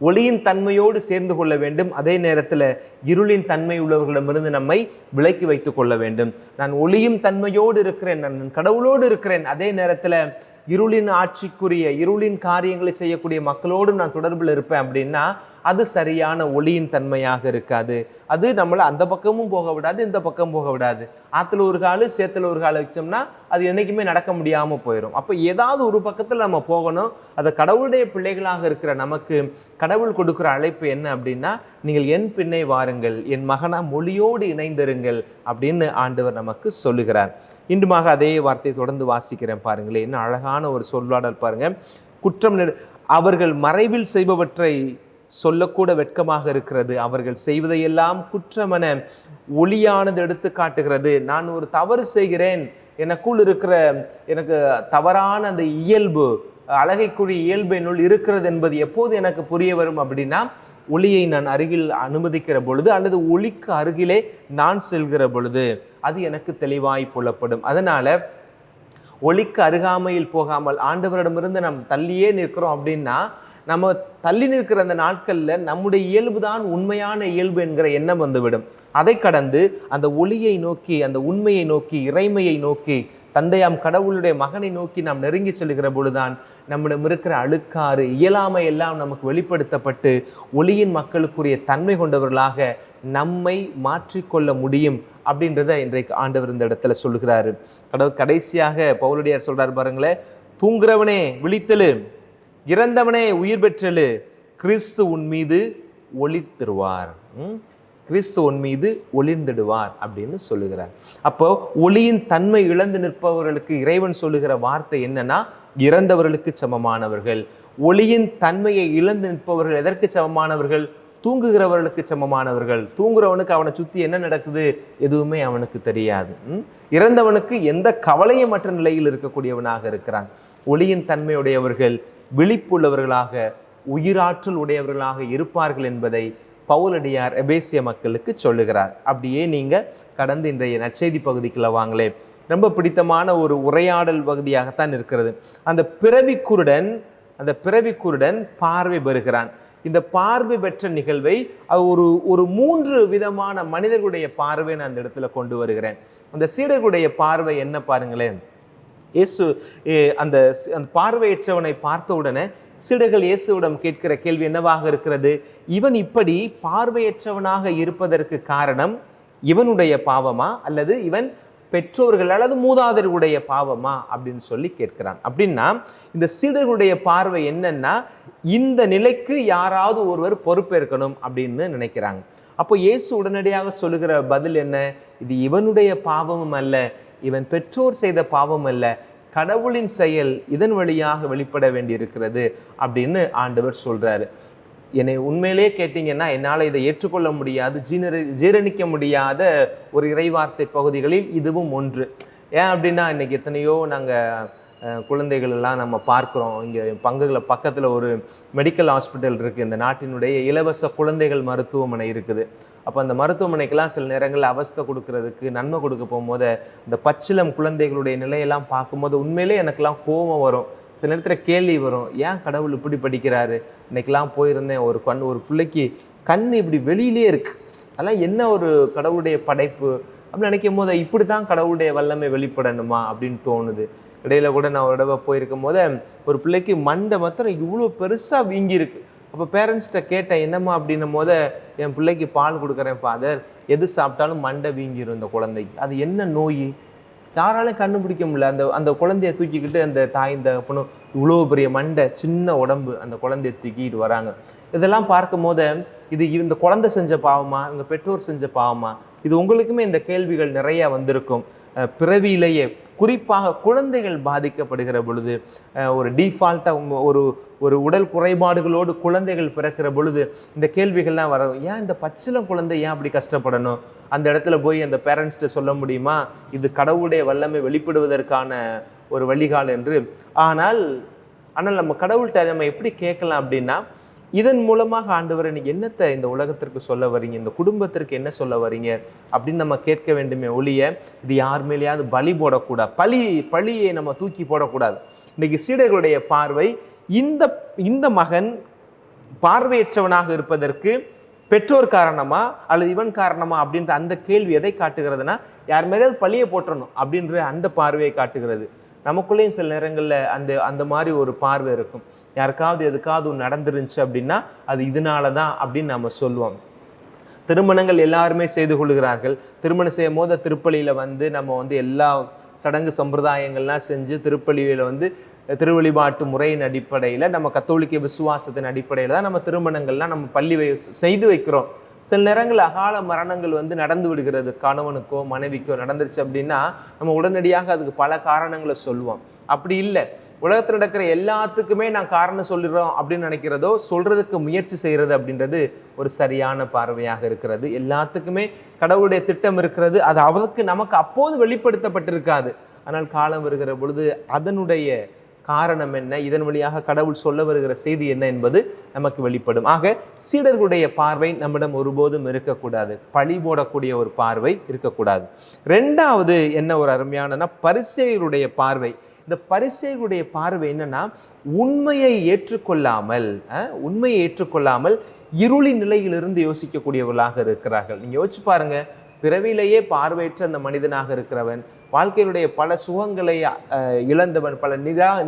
ஒளியின் தன்மையோடு சேர்ந்து கொள்ள வேண்டும். அதே நேரத்தில் இருளின் தன்மை உள்ளவர்களிடமிருந்து நம்மை விலக்கி வைத்து கொள்ள வேண்டும். நான் ஒளியும் தன்மையோடு இருக்கிறேன், நான் கடவுளோடு இருக்கிறேன், அதே நேரத்தில் இருளின் ஆட்சிக்குரிய இருளின் காரியங்களை செய்யக்கூடிய மக்களோடு நான் தொடர்பில் இருப்பேன் அப்படின்னா அது சரியான ஒளியின் தன்மையாக இருக்காது. அது நம்மளை அந்த பக்கமும் போக விடாது, இந்த பக்கம் போக விடாது. ஆற்றுல ஒரு கால் சேத்துல ஒரு கால் வச்சோம்னா அது என்றைக்குமே நடக்க முடியாமல் போயிடும். அப்போ ஏதாவது ஒரு பக்கத்தில் நம்ம போகணும். அது கடவுளுடைய பிள்ளைகளாக இருக்கிற நமக்கு கடவுள் கொடுக்குற அழைப்பு என்ன அப்படின்னா, நீங்கள் என் பின்னே வாருங்கள், என் மகனா மொழியோடு இணைந்திருங்கள் அப்படின்னு ஆண்டவர் நமக்கு சொல்லுகிறார். இன்றுமாக அதே வார்த்தையை தொடர்ந்து வாசிக்கிறேன் பாருங்களேன். என்ன அழகான ஒரு சொல்லாடல் பாருங்க. குற்றம் அவர்கள் மறைவில் செய்பவற்றை சொல்லக்கூட வெட்கமாக இருக்கிறது, அவர்கள் செய்வதையெல்லாம் குற்றமென ஒளியானது எடுத்து காட்டுகிறது. நான் ஒரு தவறு செய்கிறேன், எனக்குள் இருக்கிற எனக்கு தவறான அந்த இயல்பு, அழகைக்குரிய இயல்பு என்னுள் இருக்கிறது என்பது எப்போது எனக்கு புரிய வரும் அப்படின்னா, ஒளியை நான் அருகில் அனுமதிக்கிற பொழுது அல்லது ஒளிக்கு அருகிலே நான் செல்கிற பொழுது அது எனக்கு தெளிவாய் புலப்படும். அதனால ஒளிக்கு அருகாமையில் போகாமல் ஆண்டவரிடமிருந்து நாம் தள்ளியே நிற்கிறோம் அப்படின்னா நம்ம தள்ளி நிற்கிற அந்த நாட்களில் நம்முடைய இயல்பு தான் உண்மையான இயல்பு என்கிற எண்ணம் வந்துவிடும். அதை கடந்து அந்த ஒளியை நோக்கி, அந்த உண்மையை நோக்கி, இறைமையை நோக்கி, தந்தையாம் கடவுளுடைய மகனை நோக்கி நாம் நெருங்கி செல்கிற பொழுதுதான் நம்மிடம் இருக்கிற அழுக்காறு, இயலாமை எல்லாம் நமக்கு வெளிப்படுத்தப்பட்டு ஒளியின் மக்களுக்குரிய தன்மை கொண்டவர்களாக நம்மை மாற்றிக்கொள்ள முடியும் அப்படின்றத இன்றைக்கு ஆண்டவர் இந்த இடத்துல சொல்லுகிறாரு. கடைசியாக பவுலடியார் சொல்றாரு பாருங்களேன், தூங்குறவனே விழித்தெழு, இறந்தவனே உயிர் பெற்றெழு, கிறிஸ்து உன் மீது ஒளிர்த்திடுவார், கிறிஸ்து உன் மீது ஒளிர்ந்திடுவார் அப்படின்னு சொல்லுகிறார். அப்போ ஒளியின் தன்மை இழந்து நிற்பவர்களுக்கு இறைவன் சொல்லுகிற வார்த்தை என்னன்னா, இறந்தவர்களுக்கு சமமானவர்கள். ஒளியின் தன்மையை இழந்து நிற்பவர்கள் எதற்கு சமமானவர்கள்? தூங்குகிறவர்களுக்கு சமமானவர்கள். தூங்குறவனுக்கு அவனை சுற்றி என்ன நடக்குது எதுவுமே அவனுக்கு தெரியாது. இறந்தவனுக்கு எந்த கவலையும் மற்ற நிலையில் இருக்கக்கூடியவனாக இருக்கிறான். ஒளியின் தன்மையுடையவர்கள் விழிப்புள்ளவர்களாக, உயிராற்றல் உடையவர்களாக இருப்பார்கள் என்பதை பவுலடியார் எபேசிய மக்களுக்கு சொல்லுகிறார். அப்படியே நீங்க கடந்து இன்றைய நற்செய்தி பகுதிக்குள்ள வாங்களே. ரொம்ப பிடித்தமான ஒரு உரையாடல் பகுதியாகத்தான் இருக்கிறது. அந்த பிறவிக்குருடன் பார்வை பெறுகிறான். இந்த பார்வை பெற்ற நிகழ்வை ஒரு 3 விதமான மனிதர்களுடைய பார்வை நான் அந்த இடத்துல கொண்டு வருகிறேன். அந்த சீடர்களுடைய பார்வை என்ன பாருங்களேன். இயேசு அந்த பார்வையற்றவனை பார்த்த உடனே சீடர்கள் இயேசுவிடம் கேட்கிற கேள்வி என்னவாக இருக்கிறது? இவன் இப்படி பார்வையற்றவனாக இருப்பதற்கு காரணம் இவனுடைய பாவமா, அல்லது இவன் பெற்றோர்கள் அல்லது மூதாதையர்களுடைய பாவமா அப்படின்னு சொல்லி கேட்கிறான். அப்படின்னா இந்த சீடர்களுடைய பார்வை என்னன்னா, இந்த நிலைக்கு யாராவது ஒருவர் பொறுப்பேற்கணும் அப்படின்னு நினைக்கிறாங்க. அப்போ இயேசு உடனடியாக சொல்லுகிற பதில் என்ன? இது இவனுடைய பாவமும் அல்ல, இவன் பெற்றோர் செய்த பாவம் அல்ல, கடவுளின் செயல் இதன் வழியாக வெளிப்பட வேண்டியிருக்கிறது அப்படின்னு ஆண்டவர் சொல்றாரு. என்னை உண்மையிலே கேட்டீங்கன்னா என்னால் இதை ஏற்றுக்கொள்ள முடியாது, ஜீரணிக்க முடியாத ஒரு இறைவார்த்தை பகுதிகளில் இதுவும் ஒன்று. ஏன் அப்படின்னா இன்னைக்கு எத்தனையோ நாங்கள் குழந்தைகள் எல்லாம் நம்ம பார்க்குறோம். இங்கே பக்கத்தில் ஒரு மெடிக்கல் ஹாஸ்பிட்டல் இருக்குது. இந்த நாட்டினுடைய இலவச குழந்தைகள் மருத்துவமனை இருக்குது. அப்போ அந்த மருத்துவமனைக்கெல்லாம் சில நேரங்களில் அவஸ்தை கொடுக்கறதுக்கு நன்மை கொடுக்க போகும்போது இந்த பச்சிளம் குழந்தைகளுடைய நிலையெல்லாம் பார்க்கும்போது உண்மையிலே எனக்கெல்லாம் கோபம் வரும். சில நேரத்தில் கேள்வி வரும், ஏன் கடவுள் இப்படி படிக்கிறாரு? இன்னைக்கெல்லாம் போயிருந்தேன், ஒரு பிள்ளைக்கு கண் இப்படி வெளியிலே இருக்குது, அதெல்லாம் என்ன ஒரு கடவுளுடைய படைப்பு அப்படின்னு நினைக்கும் போது இப்படி தான் கடவுளுடைய வல்லமை வெளிப்படணுமா அப்படின்னு தோணுது. இடையில கூட நான் ஒரு தடவை போயிருக்கும் போது ஒரு பிள்ளைக்கு மண்டை மாத்திரம் இவ்வளோ பெருசாக வீங்கியிருக்கு. அப்போ பேரண்ட்ஸ்கிட்ட கேட்டேன், என்னம்மா அப்படின்னும் போது, என் பிள்ளைக்கு பால் கொடுக்குறேன் ஃபாதர், எது சாப்பிட்டாலும் மண்டை வீங்கிடும் இந்த குழந்தைக்கு, அது என்ன நோய் யாராலும் கண்டுபிடிக்க முடியல. அந்த குழந்தைய தூக்கிக்கிட்டு அந்த தாய் இந்த பொண்ணும் இவ்வளோ பெரிய மண்டை, சின்ன உடம்பு, அந்த குழந்தைய தூக்கிட்டு வராங்க. இதெல்லாம் பார்க்கும் போது இது இந்த குழந்தை செஞ்ச பாவமா, இவங்க பெற்றோர் செஞ்ச பாவமா? இது உங்களுக்குமே இந்த கேள்விகள் நிறைய வந்திருக்கும். பிறவியிலேயே குறிப்பாக குழந்தைகள் பாதிக்கப்படுகிற பொழுது, ஒரு டீஃபால்ட்டாக ஒரு உடல் குறைபாடுகளோடு குழந்தைகள் பிறக்கிற பொழுது இந்த கேள்விகள்லாம் வர, ஏன் இந்த பச்சிளம் குழந்தை ஏன் அப்படி கஷ்டப்படணும்? அந்த இடத்துல போய் அந்த பேரண்ட்ஸ்கிட்ட சொல்ல முடியுமா இது கடவுளுடைய வல்லமை வெளிப்படுவதற்கான ஒரு வழிகால் என்று? ஆனால் நம்ம கடவுள்கிட்ட நம்ம எப்படி கேட்கலாம் அப்படின்னா, இதன் மூலமாக ஆண்டவர் இன்னைக்கு என்னத்தை இந்த உலகத்திற்கு சொல்ல வரீங்க, இந்த குடும்பத்திற்கு என்ன சொல்ல வரீங்க அப்படின்னு நம்ம கேட்க வேண்டுமே ஒழிய இது யார் மேலேயாவது பலி போடக்கூடாது, பழியை நம்ம தூக்கி போடக்கூடாது. இன்னைக்கு சீடர்களுடைய பார்வை இந்த மகன் பார்வையற்றவனாக இருப்பதற்கு பெற்றோர் காரணமா அல்லது இவன் காரணமா அப்படின்ற அந்த கேள்வி எதை காட்டுகிறதுனா, யார் மேலேயாவது பழியை போட்டுறணும் அப்படின்ற அந்த பார்வையை காட்டுகிறது. நமக்குள்ளேயும் சில நேரங்களில் அந்த மாதிரி ஒரு பார்வை இருக்கும். யாருக்காவது எதுக்காவது ஒன்று நடந்துருந்துச்சு அப்படின்னா அது இதனால தான் அப்படின்னு நம்ம சொல்லுவோம். திருமணங்கள் எல்லாருமே செய்து கொள்கிறார்கள். திருமணம் செய்யும் போது திருப்பலியில் நம்ம எல்லா சடங்கு சம்பிரதாயங்கள்லாம் செஞ்சு திருப்பலியில் திருவழிபாட்டு முறையின் அடிப்படையில் நம்ம கத்தோலிக்க விசுவாசத்தின் அடிப்படையில் தான் நம்ம திருமணங்கள்லாம் நம்ம பள்ளி செய்து வைக்கிறோம். சில நேரங்கள் அகால மரணங்கள் நடந்து விடுகிறது. கணவனுக்கோ மனைவிக்கோ நடந்துருச்சு அப்படின்னா நம்ம உடனடியாக அதுக்கு பல காரணங்களை சொல்லுவோம். அப்படி இல்லை, உலகத்தில் நடக்கிற எல்லாத்துக்குமே நான் காரணம் சொல்லிடுறோம் அப்படின்னு நினைக்கிறதோ, சொல்றதுக்கு முயற்சி செய்கிறது அப்படின்றது ஒரு சரியான பார்வையாக இருக்கிறது. எல்லாத்துக்குமே கடவுளுடைய திட்டம் இருக்கிறது, அது அவருக்கு நமக்கு அப்போது வெளிப்படுத்தப்பட்டிருக்காது. ஆனால் காலம் வருகிற பொழுது அதனுடைய காரணம் என்ன, இதன் வழியாக கடவுள் சொல்ல வருகிற செய்தி என்ன என்பது நமக்கு வெளிப்படும். ஆக சீடர்களுடைய பார்வை நம்மிடம் ஒருபோதும் இருக்கக்கூடாது, பழி போடக்கூடிய ஒரு பார்வை இருக்கக்கூடாது. ரெண்டாவது என்ன ஒரு அருமையானனா, பரிசேயருடைய பார்வை. இந்த பரிசேயர்களுடைய பார்வை என்னன்னா, உண்மையை ஏற்றுக்கொள்ளாமல் இருளின் நிலையிலிருந்து யோசிக்கக்கூடியவர்களாக இருக்கிறார்கள். நீங்க யோசிச்சு பாருங்க, பிறவிலேயே பார்வையற்ற அந்த மனிதனாக இருக்கிறவன், வாழ்க்கையினுடைய பல சுகங்களை இழந்தவன், பல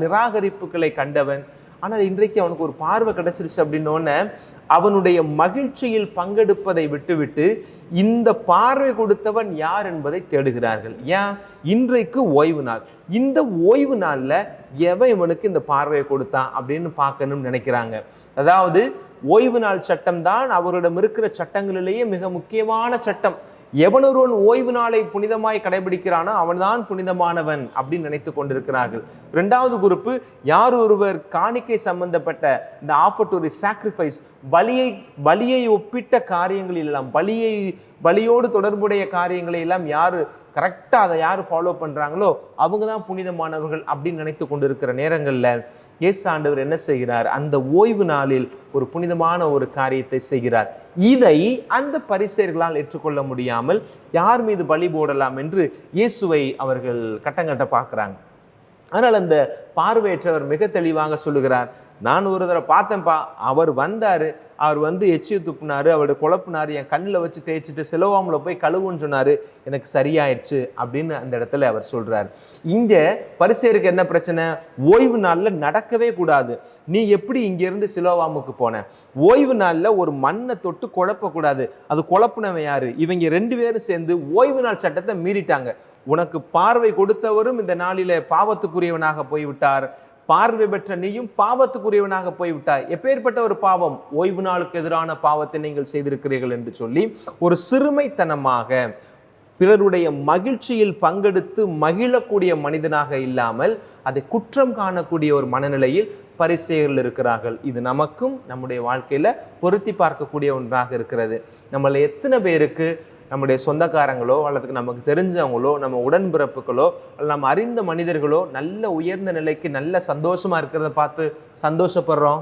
நிராகரிப்புகளை கண்டவன். ஆனால் இன்றைக்கு அவனுக்கு ஒரு பார்வை கிடைச்சிருச்சு அப்படின்னோடனே அவனுடைய மகிழ்ச்சியில் பங்கெடுப்பதை விட்டுவிட்டு இந்த பார்வை கொடுத்தவன் யார் என்பதை தேடுகிறார்கள். ஏன்? இன்றைக்கு ஓய்வு நாள். இந்த ஓய்வு நாளில் எவன் இவனுக்கு இந்த பார்வையை கொடுத்தான் அப்படின்னு பார்க்கணும்னு நினைக்கிறாங்க. அதாவது ஓய்வு நாள் சட்டம் தான் அவரிடம் இருக்கிற சட்டங்களிலேயே மிக முக்கியமான சட்டம். எவனொருவன் ஓய்வு நாளை புனிதமாய் கடைபிடிக்கிறானோ அவன்தான் புனிதமானவன் அப்படின்னு நினைத்து கொண்டிருக்கிறார்கள். இரண்டாவது குறிப்பு, யார் ஒருவர் காணிக்கை சம்பந்தப்பட்ட இந்த ஆஃபர் டு சாக்ரிஃபைஸ், பலியை ஒப்பிட்ட காரியங்களில் எல்லாம், பலியோடு தொடர்புடைய காரியங்களை எல்லாம் யாரு கரெக்டாக அதை யார் ஃபாலோ பண்ணுறாங்களோ அவங்க தான் புனிதமானவர்கள் அப்படின்னு நினைத்து கொண்டிருக்கிற நேரங்களில் இயேசு ஆண்டவர் என்ன செய்கிறார்? அந்த ஓய்வு நாளில் ஒரு புனிதமான ஒரு காரியத்தை செய்கிறார். இதை அந்த பரிசேயர்களால் ஏற்றுக்கொள்ள முடியாமல் யார் மீது பலி போடலாம் என்று இயேசுவை அவர்கள் கட்டங்கட்ட பார்க்குறாங்க. ஆனால் அந்த பார்வையற்றவர் மிக தெளிவாக சொல்லுகிறார், நான் ஒரு தடவை பார்த்தேன்ப்பா, அவர் வந்தார், அவர் வந்து எச்சியை துப்புனாரு, அவருடைய குழப்புனாரு, என் கண்ணில் வச்சு தேய்ச்சிட்டு சிலோவாமில் போய் கழுவுன்னு சொன்னார், எனக்கு சரியாயிடுச்சு அப்படின்னு அந்த இடத்துல அவர் சொல்கிறார். இங்கே பரிசேயருக்கு என்ன பிரச்சனை? ஓய்வு நாளில் நடக்கவே கூடாது. நீ எப்படி இங்கேருந்து சிலோவாமுக்கு போன? ஓய்வு நாளில் ஒரு மண்ணை தொட்டு குழப்பக்கூடாது. அது குழப்புனவன் யாரு? இவங்க 2 பேரும் சேர்ந்து ஓய்வு நாள் சட்டத்தை மீறிட்டாங்க. உனக்கு பார்வை கொடுத்தவரும் இந்த நாளில் பாவத்துக்குரியவனாக போய்விட்டார், பார்வை பெற்ற நீயும் பாவத்துக்குரியவனாக போய்விட்டாய். எப்பேற்பட்ட ஒரு பாவம்! ஓய்வு நாளுக்கு எதிரான பாவத்தை நீங்கள் செய்திருக்கிறீர்கள் என்று சொல்லி ஒரு சிறுமைத்தனமாக பிறருடைய மகிழ்ச்சியில் பங்கெடுத்து மகிழக்கூடிய மனிதனாக இல்லாமல் அதை குற்றம் காணக்கூடிய ஒரு மனநிலையில் பரிசேயர்கள் இருக்கிறார்கள். இது நமக்கும் நம்முடைய வாழ்க்கையில பொருத்தி பார்க்கக்கூடிய ஒன்றாக இருக்கிறது. நம்மள எத்தனை பேருக்கு நம்முடைய சொந்தக்காரங்களோ அல்லது நமக்கு தெரிஞ்சவங்களோ, நம்ம உடன்பிறப்புகளோ, நம்ம அறிந்த மனிதர்களோ நல்ல உயர்ந்த நிலைக்கு நல்ல சந்தோஷமா இருக்கிறத பார்த்து சந்தோஷப்படுறோம்.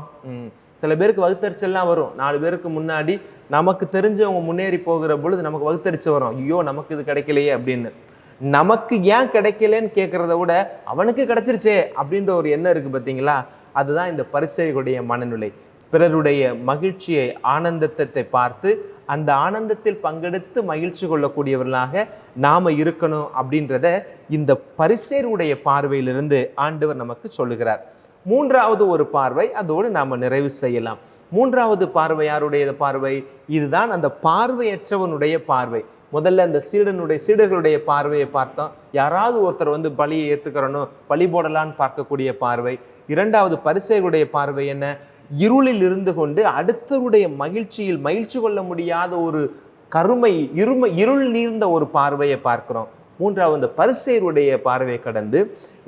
சில பேருக்கு வகுத்தறிச்சல்லாம் வரும். 4 பேருக்கு முன்னாடி நமக்கு தெரிஞ்சவங்க முன்னேறி போகிற பொழுது நமக்கு வகுத்தறிச்சு வரும், ஐயோ நமக்கு இது கிடைக்கலையே அப்படின்னு. நமக்கு ஏன் கிடைக்கலன்னு கேட்கறத விட அவனுக்கு கிடைச்சிருச்சே அப்படின்ற ஒரு எண்ணம் இருக்கு பார்த்தீங்களா? அதுதான் இந்த பரிசேயர்களுடைய மனநிலை. பிறருடைய மகிழ்ச்சியை, ஆனந்தத்தை பார்த்து அந்த ஆனந்தத்தில் பங்கெடுத்து மகிழ்ச்சி கொள்ளக்கூடியவர்களாக நாம இருக்கணும் அப்படின்றத இந்த பரிசேயருடைய பார்வையிலிருந்து ஆண்டவர் நமக்கு சொல்லுகிறார். 3வது ஒரு பார்வை, அதோடு நாம நிறைவு செய்யலாம். 3வது பார்வை யாருடைய பார்வை? இதுதான் அந்த பார்வையற்றவனுடைய பார்வை. முதல்ல அந்த சீடர்களுடைய பார்வையை பார்த்தோம். யாராவது ஒருத்தர் வந்து பலியை ஏற்றுக்கிறனும், பலி போடலான்னு பார்க்கக்கூடிய பார்வை. 2வது பரிசேயருடைய பார்வை என்ன? இருளில் இருந்து கொண்டு அடுத்தவருடைய மகிழ்ச்சியில் மகிழ்ச்சி கொள்ள முடியாத ஒரு இருள் நீர்ந்த ஒரு பார்வையை பார்க்கிறோம். 3வது பரிசேயருடைய பார்வையை கடந்து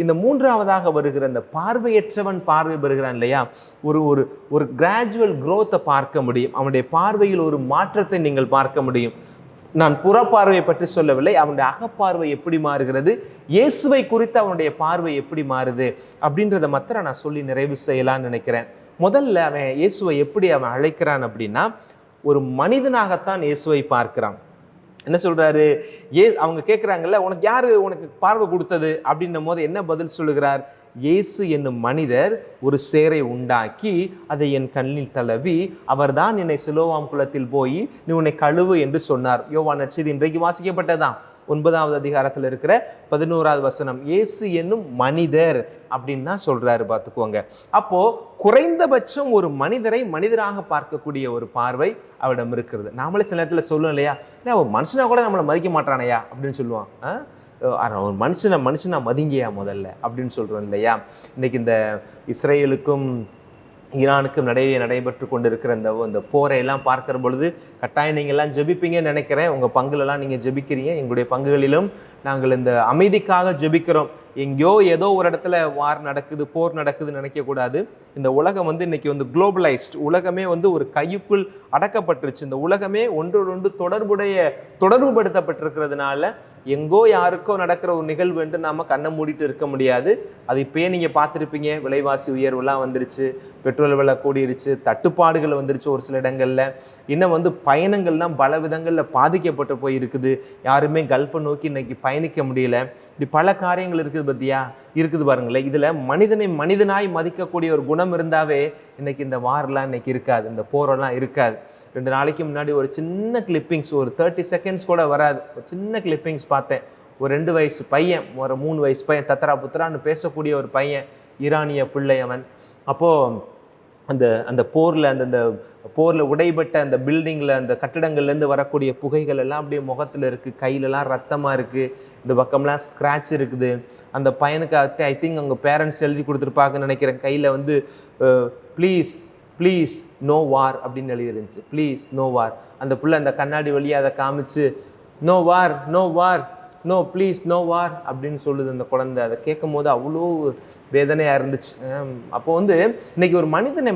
இந்த 3வதாக வருகிற அந்த பார்வையற்றவன் பார்வை பெறுகிறான் இல்லையா? ஒரு கிராஜுவல் growth-ஐ பார்க்க முடியும். அவனுடைய பார்வையில் ஒரு மாற்றத்தை நீங்கள் பார்க்க முடியும். நான் புறப்பார்வையை பற்றி சொல்லவில்லை, அவனுடைய அகப்பார்வை எப்படி மாறுகிறது, இயேசுவை குறித்து அவனுடைய பார்வை எப்படி மாறுது அப்படின்றத மாத்திரம் நான் சொல்லி நிறைவு செய்யலான்னு நினைக்கிறேன். முதல்ல அவன் இயேசுவை எப்படி அவன் அழைக்கிறான் அப்படின்னா, ஒரு மனிதனாகத்தான் இயேசுவை பார்க்கிறான். என்ன சொல்றாரு? அவங்க கேட்குறாங்கல்ல, உனக்கு யாரு உனக்கு பார்வை கொடுத்தது அப்படின்னும் போது என்ன பதில் சொல்லுகிறார்? இயேசு என்னும் மனிதர் ஒரு சேரை உண்டாக்கி அதை என் கண்ணில் தளவி அவர்தான் என்னை சிலோவாம் குளத்தில் போய் நீ உன்னை கழுவு என்று சொன்னார். யோவான் நற்செய்தி இன்றைக்கு வாசிக்கப்பட்டதான் 9வது அதிகாரத்தில் இருக்கிற 11வது வசனம். இயேசு என்னும் மனிதர் அப்படின்னு தான் சொல்றாரு, பார்த்துக்கோங்க. அப்போ குறைந்தபட்சம் ஒரு மனிதரை மனிதராக பார்க்கக்கூடிய ஒரு பார்வை அவரிடம் இருக்கிறது. நாமளே சில நேரத்தில் சொல்லுவோம் இல்லையா, ஒரு மனுஷனா கூட நம்மளை மதிக்க மாட்டானையா அப்படின்னு சொல்லுவான். ஒரு மனுஷனா மதிங்கியா முதல்ல அப்படின்னு சொல்றோம் இல்லையா? இன்னைக்கு இந்த இஸ்ரேலுக்கும் ஈரானுக்கும் நடைபெற்று கொண்டு இருக்கிற இந்த போரை எல்லாம் பார்க்கிற பொழுது கட்டாயம் நீங்கள் எல்லாம் ஜெபிப்பீங்கன்னு நினைக்கிறேன். உங்கள் பங்குலெல்லாம் நீங்கள் ஜெபிக்கிறீங்க. எங்களுடைய பங்குகளிலும் நாங்கள் இந்த அமைதிக்காக ஜெபிக்கிறோம். எங்கேயோ ஏதோ ஒரு இடத்துல வார் நடக்குது, போர் நடக்குதுன்னு நினைக்கக்கூடாது. இந்த உலகம் வந்து இன்னைக்கு வந்து குளோபலைஸ்ட், உலகமே வந்து ஒரு கையுக்குள் அடக்கப்பட்டுருச்சு. இந்த உலகமே ஒன்றோடு தொடர்புபடுத்தப்பட்டிருக்கிறதுனால எங்கோ யாருக்கோ நடக்கிற ஒரு நிகழ்வு என்று நாம கண்ணை மூடிட்டு இருக்க முடியாது. அது இப்பயே நீங்க பார்த்துருப்பீங்க, விலைவாசி உயர்வுலாம் வந்துருச்சு, பெட்ரோல் விலை கூடிருச்சு, தட்டுப்பாடுகள் வந்துருச்சு ஒரு சில இடங்கள்ல. இன்னும் வந்து பயணங்கள்லாம் பல விதங்களில் பாதிக்கப்பட்டு போயிருக்குது. யாருமே கல்ஃபை நோக்கி இன்னைக்கு பயணிக்க முடியல. இப்படி பல காரியங்கள் இருக்குது பாருங்களேன். இதுல மனிதனை மனிதனாய் மதிக்கக்கூடிய ஒரு குணம் இருந்தாவே இன்னைக்கு இந்த வாரெல்லாம் இன்னைக்கு இருக்காது, இந்த போரெல்லாம் இருக்காது. 2 நாளைக்கு முன்னாடி ஒரு சின்ன கிளிப்பிங்ஸ், ஒரு 30 செகண்ட்ஸ் கூட வராது, ஒரு சின்ன கிளிப்பிங்ஸ் பார்த்தேன். ஒரு 2 வயசு பையன், ஒரு 3 வயசு பையன், தத்ரா புத்ரான்னு பேசக்கூடிய ஒரு பையன், ஈரானிய பிள்ளை அவன். அப்போது அந்த போரில் உடைபட்ட அந்த பில்டிங்கில், அந்த கட்டிடங்கள்லேருந்து வரக்கூடிய புகைகள் எல்லாம் அப்படியே முகத்தில் இருக்குது, கையிலலாம் ரத்தமாக இருக்குது, இந்த பக்கம்லாம் ஸ்க்ராட்ச் இருக்குது. அந்த பையனுக்கு ஐ திங்க் அவங்க பேரண்ட்ஸ் எழுதி கொடுத்துருப்பாங்கன்னு நினைக்கிறேன். கையில் வந்து ப்ளீஸ் நோ வார் அப்படின்னு எழுதிருந்துச்சு, ப்ளீஸ் நோ வார். அந்த பிள்ளை அந்த கண்ணாடி வழியாக அதை காமிச்சு no war no please no war அப்படின்னு சொல்லுது அந்த குழந்தை. அதை கேட்கும் போது அவ்வளோ வேதனையாக இருந்துச்சு. அப்போ வந்து இன்னைக்கு ஒரு மனிதனை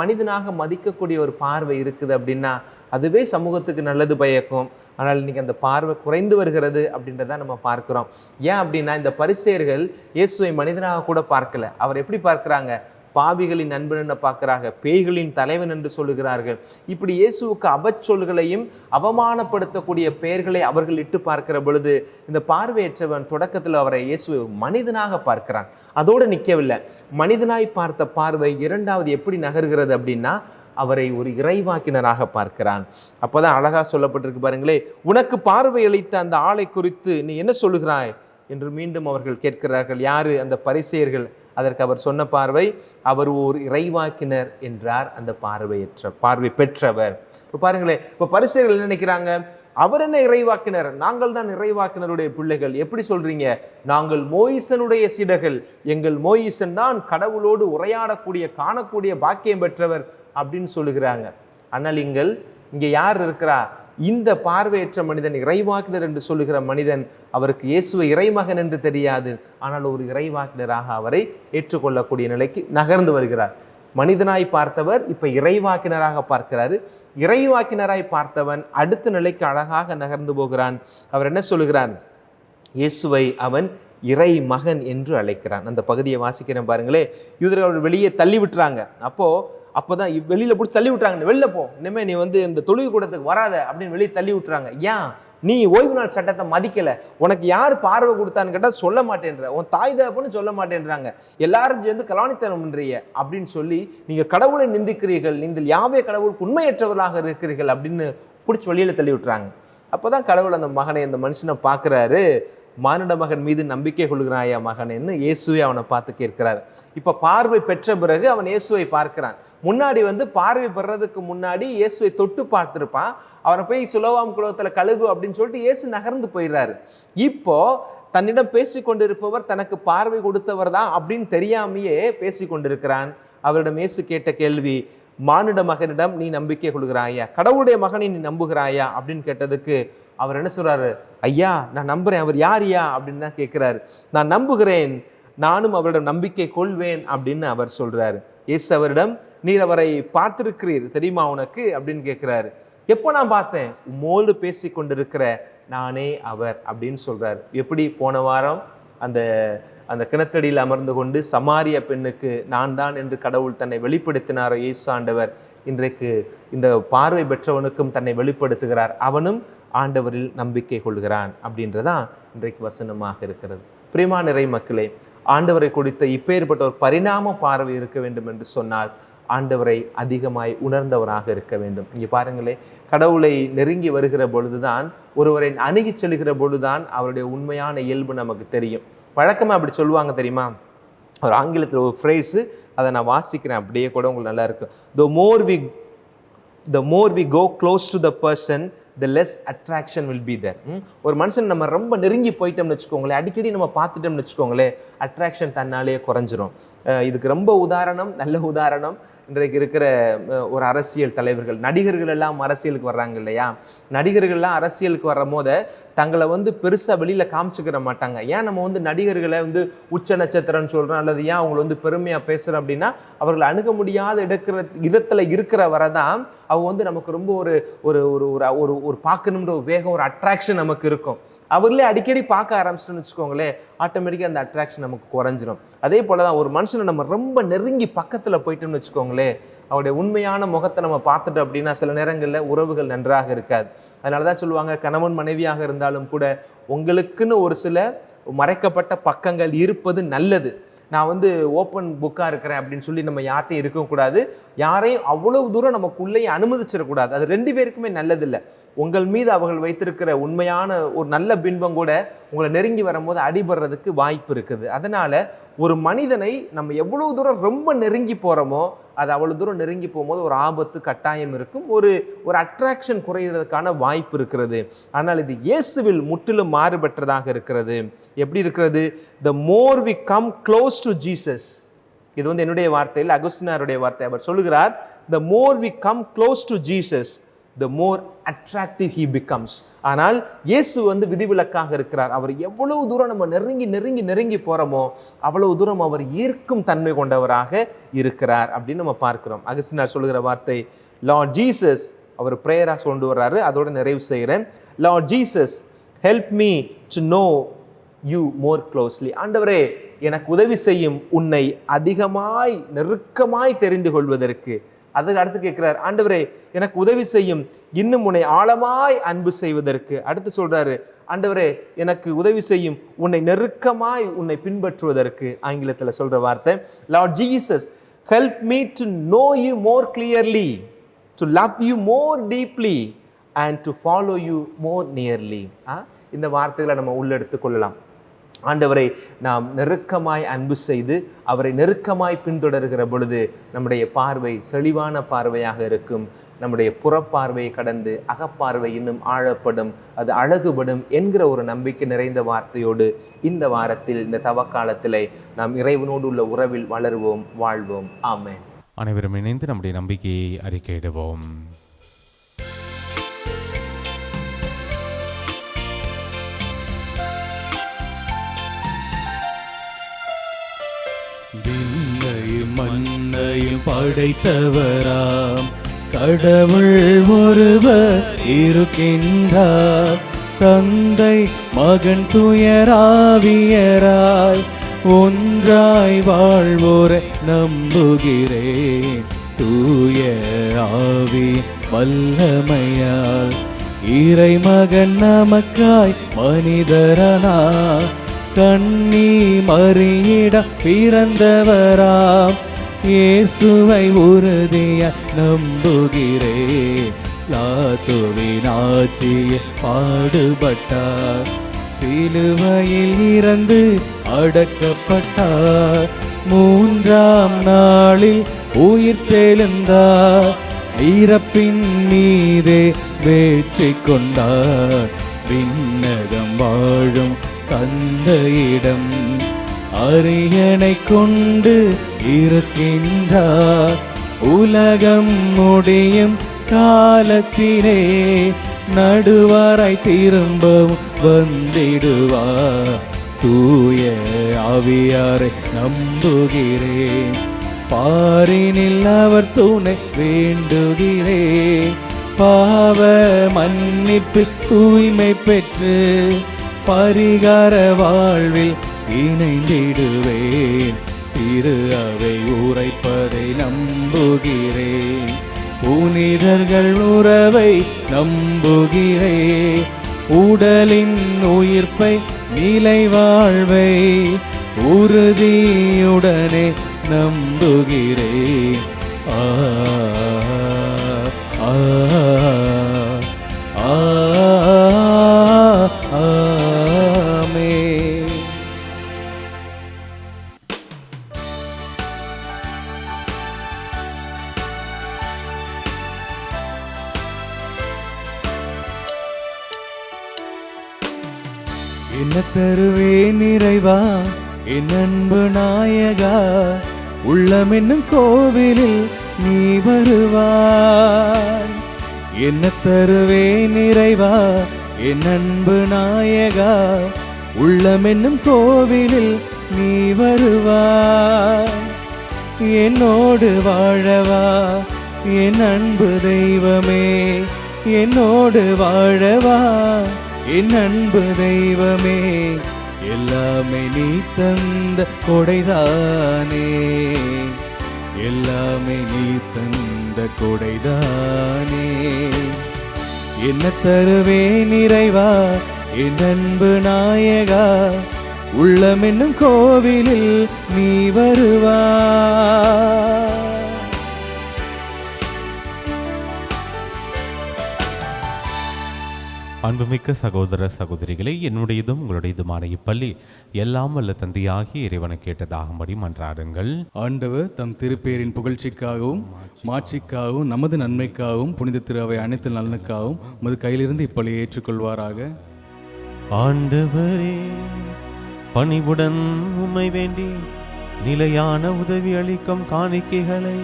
மனிதனாக மதிக்கக்கூடிய ஒரு பார்வை இருக்குது அப்படின்னா அதுவே சமூகத்துக்கு நல்லது பயக்கும். ஆனால் இன்னைக்கு அந்த பார்வை குறைந்து வருகிறது அப்படின்றத நம்ம பார்க்கிறோம். ஏன் அப்படின்னா இந்த பரிசேயர்கள் இயேசுவை மனிதனாக கூட பார்க்கல. அவர் எப்படி பார்க்குறாங்க? பாவிகளின் நண்பன் என்று பார்க்கிறாங்க, பேய்களின் தலைவன் என்று சொல்லுகிறார்கள். இப்படி இயேசுவுக்கு அவச்சொல்களையும் அவமானப்படுத்தக்கூடிய பெயர்களை அவர்கள் இட்டு பார்க்கிற பொழுது இந்த பார்வையற்றவன் தொடக்கத்தில் அவரை இயேசுவை மனிதனாக பார்க்கிறான். அதோடு நிற்கவில்லை, மனிதனாய் பார்த்த பார்வை இரண்டாவது எப்படி நகர்கிறது அப்படின்னா அவரை ஒரு இறைவாக்கினராக பார்க்கிறான். அப்போதான் அழகா சொல்லப்பட்டிருக்கு பாருங்களே, உனக்கு பார்வை அளித்த அந்த ஆளை குறித்து நீ என்ன சொல்லுகிறாய் என்று மீண்டும் அவர்கள் கேட்கிறார்கள். யாரு? அந்த பரிசேயர்கள். அதற்கு அவர் சொன்ன பார்வை, அவர் ஒரு இறைவாக்கினர் என்றார் அந்த பார்வை பெற்றவர். இப்போ பாருங்களேன், இப்போ பரிசேயர்கள் என்ன நினைக்கிறாங்க? அவர் என்ன இறைவாக்கினர்? நாங்கள் தான் இறைவாக்கினருடைய பிள்ளைகள். எப்படி சொல்றீங்க? நாங்கள் மோயிசனுடைய சீடர்கள், எங்கள் மோயிசன் தான் கடவுளோடு உரையாடக்கூடிய காணக்கூடிய பாக்கியம் பெற்றவர் அப்படின்னு சொல்லுகிறாங்க. ஆனால் இங்கே யார் இருக்கிறா? இந்த பார்வையற்ற மனிதன், இறைவாக்கினர் என்று சொல்லுகிற மனிதன், அவருக்கு இயேசுவை இறைமகன் என்று தெரியாது, ஆனால் ஒரு இறைவாக்கினராக அவரை ஏற்றுக்கொள்ளக்கூடிய நிலைக்கு நகர்ந்து வருகிறார். மனிதனாய் பார்த்தவர் இப்ப இறைவாக்கினராக பார்க்கிறாரு. இறைவாக்கினராய் பார்த்தவன் அடுத்த நிலைக்கு அழகாக நகர்ந்து போகிறான். அவர் என்ன சொல்லுகிறான்? இயேசுவை அவன் இறை மகன் என்று அழைக்கிறான். அந்த பகுதியை வாசிக்கிறேன் பாருங்களே. யூதர்கள் வெளியே தள்ளி விட்டுறாங்க. அப்போதான் வெளியில போய் தள்ளி விட்டுறாங்க, வெளில போ, இனிமே நீ வந்து இந்த தொழுகை கூடத்துக்கு வராத அப்படின்னு வெளியே தள்ளி விட்டுறாங்க. ஏன்? நீ ஓய்வு நாள் சட்டத்தை மதிக்கல, உனக்கு யார் பார்வை கொடுத்தான்னு கேட்டால் சொல்ல மாட்டேன்ற, உன் தாய் தகப்பன்னு சொல்ல மாட்டேன்றாங்க, எல்லாரும் சேர்ந்து கலாணித்தனம் பண்றீங்க அப்படின்னு சொல்லி நீங்க கடவுளை நிந்திக்கிறீர்கள், நீங்கள் யாவே கடவுளுக்கு உண்மையற்றவர்களாக இருக்கிறீர்கள் அப்படின்னு பிடிச்சி வெளியில தள்ளி விட்டுறாங்க. அப்போதான் கடவுள் அந்த மகனை, அந்த மனுஷனை பார்க்குறாரு. மானிட மகன் மீது நம்பிக்கை கொள்கிறாயா மகனேன்னு இயேசுவை அவனை பார்த்து கேட்கிறார். இப்போ பார்வை பெற்ற பிறகு அவன் இயேசுவை பார்க்கிறான். முன்னாடி வந்து பார்வை பெறதுக்கு முன்னாடி இயேசுவை தொட்டு பார்த்துருப்பான். அவனை போய் சுலோவாம் குலத்தில் கழுகு அப்படின்னு சொல்லிட்டு இயேசு நகர்ந்து போயிடுறாரு. இப்போ தன்னிடம் பேசி கொண்டிருப்பவர் தனக்கு பார்வை கொடுத்தவர் தான் அப்படின்னு தெரியாமையே பேசி கொண்டிருக்கிறான். அவரிடம் இயேசு கேட்ட கேள்வி, மானிட மகனிடம் நீ நம்பிக்கை கொள்கிறாயா, கடவுளுடைய மகனை நீ நம்புகிறாயா அப்படின்னு கேட்டதுக்கு அவர் என்ன சொல்றாரு? ஐயா நான் நம்புறேன். அவர் யாரியா அப்படின்னு தான் கேட்கிறாரு. நான் நம்புகிறேன், நானும் அவரிடம் நம்பிக்கை கொள்வேன் அப்படின்னு அவர் சொல்றாரு. இயேசு அவரிடம், நீர் அவரை பார்த்திருக்கிறீர் தெரியுமா உனக்கு அப்படின்னு கேட்கிறாரு. எப்போ நான் பார்த்தேன்? உம்மோடு பேசி கொண்டிருக்கிற நானே அவர் அப்படின்னு சொல்றாரு. எப்படி போன வாரம் அந்த கிணத்தடியில் அமர்ந்து கொண்டு சமாரிய பெண்ணுக்கு நான் தான் என்று கடவுள் தன்னை வெளிப்படுத்தினாரோ இயேசு ஆண்டவர், இன்றைக்கு இந்த பார்வை பெற்றவனுக்கும் தன்னை வெளிப்படுத்துகிறார். அவனும் ஆண்டவரில் நம்பிக்கை கொள்கிறான் அப்படின்றதான் இன்றைக்கு வசனமாக இருக்கிறது. பிரியமான இறை மக்களே, ஆண்டவரை குறித்த இப்பேற்பட்ட ஒரு பரிணாம பார்வை இருக்க வேண்டும் என்று சொன்னால் ஆண்டவரை அதிகமாய் உணர்ந்தவராக இருக்க வேண்டும். இங்கே பாருங்களே, கடவுளை நெருங்கி வருகிற பொழுதுதான், ஒருவரை அணுகி செல்கிற பொழுதுதான் அவருடைய உண்மையான இயல்பு நமக்கு தெரியும். வழக்கமாக அப்படி சொல்லுவாங்க தெரியுமா? ஒரு ஆங்கிலத்தில் ஒரு ஃப்ரேஸு, அதை நான் வாசிக்கிறேன், அப்படியே கூட உங்களுக்கு நல்லா இருக்கும். The more we go close to the person, the less attraction will be there. ஒரு மனுஷன் நம்ம ரொம்ப நெருங்கி போயிட்டோம்னு வச்சுக்கோங்களேன், அடிக்கடி நம்ம பார்த்துட்டோம்னு வச்சுக்கோங்களேன், அட்ராக்ஷன் தன்னாலே குறைஞ்சிரும். இதுக்கு ரொம்ப உதாரணம், நல்ல உதாரணம், இன்றைக்கு இருக்கிற ஒரு அரசியல் தலைவர்கள், நடிகர்கள் எல்லாம் அரசியலுக்கு வர்றாங்க இல்லையா? நடிகர்கள்லாம் அரசியலுக்கு வரும் போது தங்களை பெருசாக வெளியில் காமிச்சுக்கிற மாட்டாங்க. ஏன் நம்ம நடிகர்களை உச்ச நட்சத்திரம்னு சொல்கிறோம், அல்லது ஏன் அவங்களை பெருமையாக பேசுகிறோம் அப்படின்னா, அவர்கள் அணுக முடியாத இடத்துல இருக்கிற வரை தான் அவங்க நமக்கு ரொம்ப ஒரு ஒரு ஒரு ஒரு பார்க்கணுன்ற ஒரு வேகம், ஒரு அட்ராக்ஷன் நமக்கு இருக்கும். அவர்களே அடிக்கடி பார்க்க ஆரம்பிச்சிட்டோன்னு வச்சுக்கோங்களேன், ஆட்டோமேட்டிக்காக அந்த அட்ராக்ஷன் நமக்கு குறைஞ்சிரும். அதே போல தான் ஒரு மனுஷனை நம்ம ரொம்ப நெருங்கி பக்கத்தில் போயிட்டோம்னு வச்சுக்கோங்களேன், அவருடைய உண்மையான முகத்தை நம்ம பார்த்துட்டோம் அப்படின்னா சில நேரங்களில் உறவுகள் நன்றாக இருக்காது. அதனால தான் சொல்லுவாங்க, கணவன் மனைவியாக இருந்தாலும் கூட உங்களுக்குன்னு ஒரு சில மறைக்கப்பட்ட பக்கங்கள் இருப்பது நல்லது. நான் ஓப்பன் புக்காக இருக்கிறேன் அப்படின்னு சொல்லி நம்ம யார்ட்டையும் இருக்கக்கூடாது. யாரையும் அவ்வளவு தூரம் நமக்குள்ளேயே அனுமதிச்சிடக்கூடாது. அது 2 பேருக்குமே நல்லதில்லை. உங்கள் மீது அவர்கள் வைத்திருக்கிற உண்மையான ஒரு நல்ல பின்பம் கூட உங்களை நெருங்கி வரும்போது அடிபடுறதுக்கு வாய்ப்பு இருக்குது. அதனால் ஒரு மனிதனை நம்ம எவ்வளவு தூரம் ரொம்ப நெருங்கி போகிறோமோ, அது அவ்வளோ தூரம் நெருங்கி போகும்போது ஒரு ஆபத்து கட்டாயம் இருக்கும், ஒரு அட்ராக்ஷன் குறைகிறதுக்கான வாய்ப்பு இருக்கிறது. ஆனால் இது இயேசுவில் முற்றிலும் மாறுபட்டதாக இருக்கிறது. எப்படி இருக்கிறது? the more we come close to Jesus, இது என்னுடைய வார்த்தையில் அகுஸ்தினாருடைய வார்த்தை. அவர் சொல்லுகிறார், the more we come close to Jesus, the more attractive he becomes. ஆனால் இயேசு விதிவிலக்காக இருக்கிறார். அவர் எவ்வளவு தூரம் நம்ம நெருங்கி போறோமோ அவ்வளவு தூரம் அவர் ஈர்க்கும் தன்மை கொண்டவராக இருக்கிறார் அப்படின்னு நம்ம பார்க்கிறோம். அகஸ்தினார் சொல்லுகிற வார்த்தை, லார்ட் ஜீசஸ், அவர் பிரேயரா கொண்டு வர்றாரு. அதோட நிறைவு செய்கிறேன். Lord Jesus, help me to know you more closely. ஆண்டவரே, எனக்கு உதவி செய்யும் உன்னை அதிகமாய் நெருக்கமாய் தெரிந்து கொள்வதற்கு. அதுக்கு அடுத்து கேட்கிறார், ஆண்டவரே எனக்கு உதவி செய்யும் இன்னும் உன்னை ஆழமாய் அன்பு செய்வதற்கு. அடுத்து சொல்றாரு, ஆண்டவரே எனக்கு உதவி செய்யும் உன்னை நெருக்கமாய் உன்னை பின்பற்றுவதற்கு. ஆங்கிலத்தில் சொல்ற வார்த்தை, Lord Jesus help me to know you more clearly, to love you more deeply and to follow you more nearly. இந்த வார்த்தைகளை நம்ம உள்ளெடுத்து கொள்ளலாம். ஆண்டவரை நாம் நெருக்கமாய் அன்பு செய்து அவரை நெருக்கமாய் பின்தொடர்கிற பொழுது நம்முடைய பார்வை தெளிவான பார்வையாக இருக்கும். நம்முடைய புறப்பார்வையை கடந்து அகப்பார்வை இன்னும் ஆழப்படும், அது அழகுபடும் என்கிற ஒரு நம்பிக்கை நிறைந்த வார்த்தையோடு இந்த வாரத்தில், இந்த தவக்காலத்திலே நாம் இறைவனோடு உள்ள உறவில் வளருவோம், வாழ்வோம். ஆமென். அனைவரும் இணைந்து நம்முடைய நம்பிக்கையை அறிக்கையிடுவோம். மண்ணையும் படைத்தவராம் கடவுள் ஒருவர் இருக்கின்றார். தந்தை மகன் துயராவியராய் ஒன்றாய் வாழ்வோரை நம்புகிறேன். தூய ஆவி வல்லமையால் இறைமகன் நமக்காய் மனிதரனா கண்ணி மறியிடம் பிறந்தவராம் இயேசுவை உறுதிய நம்புகிறேன். லாத்துவின் ஆட்சியில் பாடுபட்டார், சிலுவையில் இறந்து அடக்கப்பட்டார், 3ஆம் நாளில் உயிர் தெழுந்தார், இறப்பின் மீதே வெற்றி கொண்டார். விண்ணகம் வாழும் தந்தையிடம் அரியணை கொண்டு இருக்கின்றார். உலகம் முடியும் காலத்திலே நடுவராய் திரும்பவும் வந்திடுவார். தூய ஆவியாரை நம்புகிறேன், பாரினில் அவர் துணை வேண்டுகிறேன். பாவ மன்னிப்பில் தூய்மை பெற்று பரிகார வாழ்வில் இணைந்திடுவேன். திரு அவை உரைப்பதை நம்புகிறேன், புனிதர்கள் உறவை நம்புகிறேன். உடலின் உயிர்ப்பை நிலை வாழ்வை உறுதியுடனே நம்புகிறேன். என்ன தருவேன் இறைவா என் அன்பு நாயகா, உள்ளம் என்னும் கோவிலில் நீ வருவாய். என்ன தருவேன் இறைவா என் அன்பு நாயகா, உள்ளம் என்னும் கோவிலில் நீ வருவாய். என்னோடு வாழவா என் அன்பு தெய்வமே, என்னோடு வாழவா என் அன்பு தெய்வமே, எல்லாமே நீ தந்த கொடைதானே, எல்லாமே நீ தந்த கொடைதானே. என்ன தருவேன் இறைவா என் அன்பு நாயகா, உள்ளம் என்னும் கோவிலில் நீ வருவாய். அன்புமிக்க சகோதர சகோதரிகளே, என்னுடையதும் உங்களுடையதுமான இப்பள்ளி எல்லாம் வல்ல தந்தையாகிய இறைவனை கேட்டதாகும்படி மன்றாடுங்கள். ஆண்டவர் தம் திருப்பேரின் புகழ்ச்சிக்காகவும் மாட்சிக்காகவும் நமது நன்மைக்காகவும் புனித திரு அவை அனைத்து நலனுக்காகவும் உமது கையிலிருந்து இப்பள்ளியை ஏற்றுக்கொள்வாராக. ஆண்டவரே, பணிவுடன் உம்மை வேண்டி நிலையான உதவி அளிக்கும் காணிக்கைகளை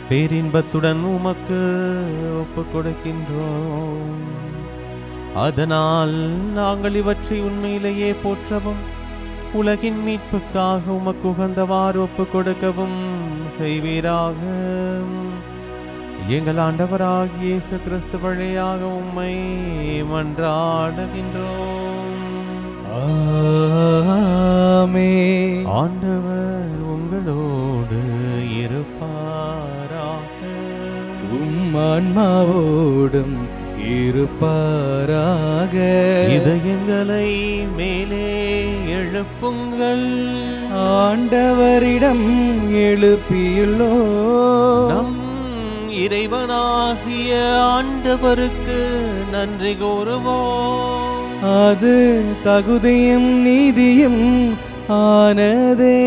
பேரின்பத்துடன் உமக்கு ஒப்புக் கொடுக்கின்றோம். அதனால் நாங்கள் இவற்றை உண்மையிலேயே போற்றவும் உலகின் மீட்புக்காக உமக்கு உகந்தவாறு ஒப்புக் கொடுக்கவும் செய்வீராக. எங்கள் ஆண்டவராகிய இயேசு கிறிஸ்து வழியாக உம்மை மன்றாடுகின்றோம். ஆமென். ஆண்டவர் உங்களோடு இருப்பாராக. உம் ஆன்மாவோடும் இருப்பாராக. இதயங்களை மேலே எழுப்புங்கள், ஆண்டவரிடம் எழுப்பியுள்ளோ நம் இறைவனாகிய ஆண்டவருக்கு நன்றி கூறுவோம். அது தகுதியும் நீதியும் ஆனதே.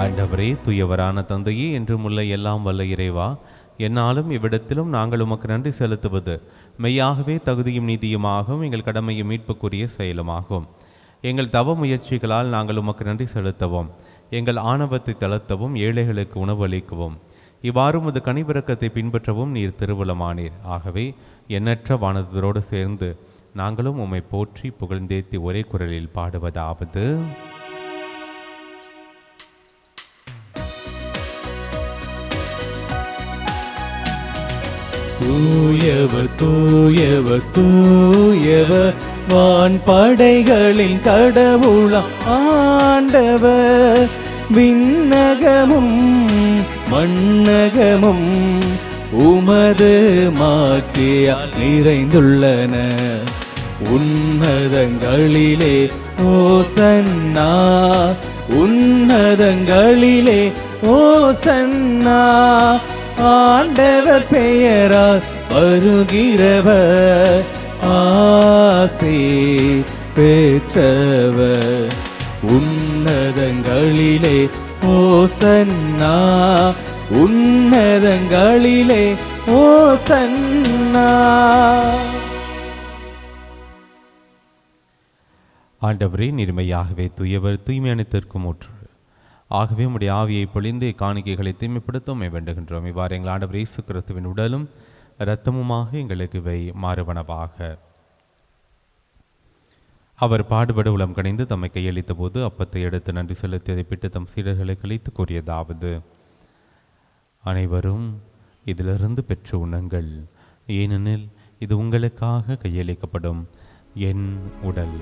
ஆண்டவரே, தூயவரான தந்தையே, என்றும் உள்ள எல்லாம் வல்ல இறைவா, என்னாலும் இவ்விடத்திலும் நாங்கள் உமக்கு நன்றி செலுத்துவது மெய்யாகவே தகுதியும் நீதியுமாகவும் எங்கள் கடமையும் மீட்புக்குரிய செயலுமாகும். எங்கள் தவ முயற்சிகளால் நாங்கள் உமக்கு நன்றி செலுத்தவும், எங்கள் ஆணவத்தை தளர்த்தவும், ஏழைகளுக்கு உணவு அளிக்கவும், இவ்வாறு உமது கனிவிரக்கத்தை பின்பற்றவும் நீர் திருவுளமானீர். ஆகவே எண்ணற்ற வானதரோடு சேர்ந்து நாங்களும் உம்மை போற்றி புகழ்ந்தேத்தி ஒரே குரலில் பாடுவதாவது: தூயவர் தூயவர் தூயவர் வான் படைகளின் கடவுளாம் ஆண்டவர். விண்ணகமும் மண்ணகமும் உமது மாட்சியால் நிறைந்துள்ளன. உன்னதங்களிலே ஓசன்னா, உன்னதங்களிலே ஓசன்னா. ஆண்டவர் பெயரால் வருகிறவர் ஆசி பெற்றவர். உன்னதங்களிலே ஓசன்னா, உன்னதங்களிலே ஓசன்னா. ஆண்டவரே, நீர்மையாகவே தூயவர், தூய்மை அனைத்திற்கும் ஊற்று. ஆகவே உம்முடைய ஆவியை பொழிந்து காணிக்கைகளை தூய்மைப்படுத்த வேண்டுகின்றோம். இவ்வாறு எங்கள் ஆண்டவர் இயேசு கிறிஸ்துவின் உடலும் இரத்தமுமாக எங்களுக்கு இவை மாறுவனவாக. அவர் பாடுபட உளம் கணிந்து தம்மை கையளித்த போது அப்பத்தை எடுத்து நன்றி செலுத்தி அதை பிட்டு தம் சீடர்களை கழித்து கூறியதாவது: அனைவரும் இதிலிருந்து பெற்று உண்ணுங்கள், ஏனெனில் இது உங்களுக்காக கையளிக்கப்படும் என் உடல்.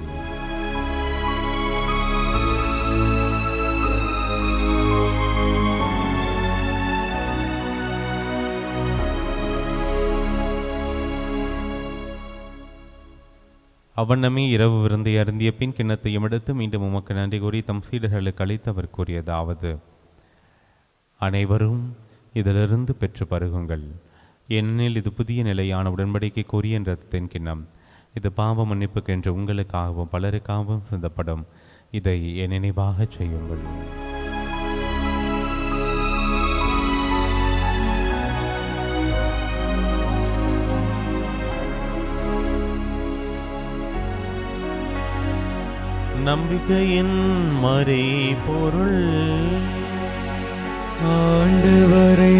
அவ்வண்ணமே இரவு விருந்தை அருந்திய பின் கிண்ணத்தையும் எடுத்து மீண்டும் உமக்கு நன்றி கூறி தம் சீடர்களுக்கு அளித்து அவர் கூறியதாவது: அனைவரும் இதிலிருந்து பெற்று பருகுங்கள், ஏனெனில் இது புதிய நிலையான உடன்படிக்கை கூறிய இரத்தத்தின் கிண்ணம். இது பாவ மன்னிப்புக்கென்று உங்களுக்காகவும் பலருக்காகவும் சிந்தப்படும். இதை என் நினைவாக செய்யுங்கள். நம்பிக்கையின் மறை பொருள். ஆண்டவரே,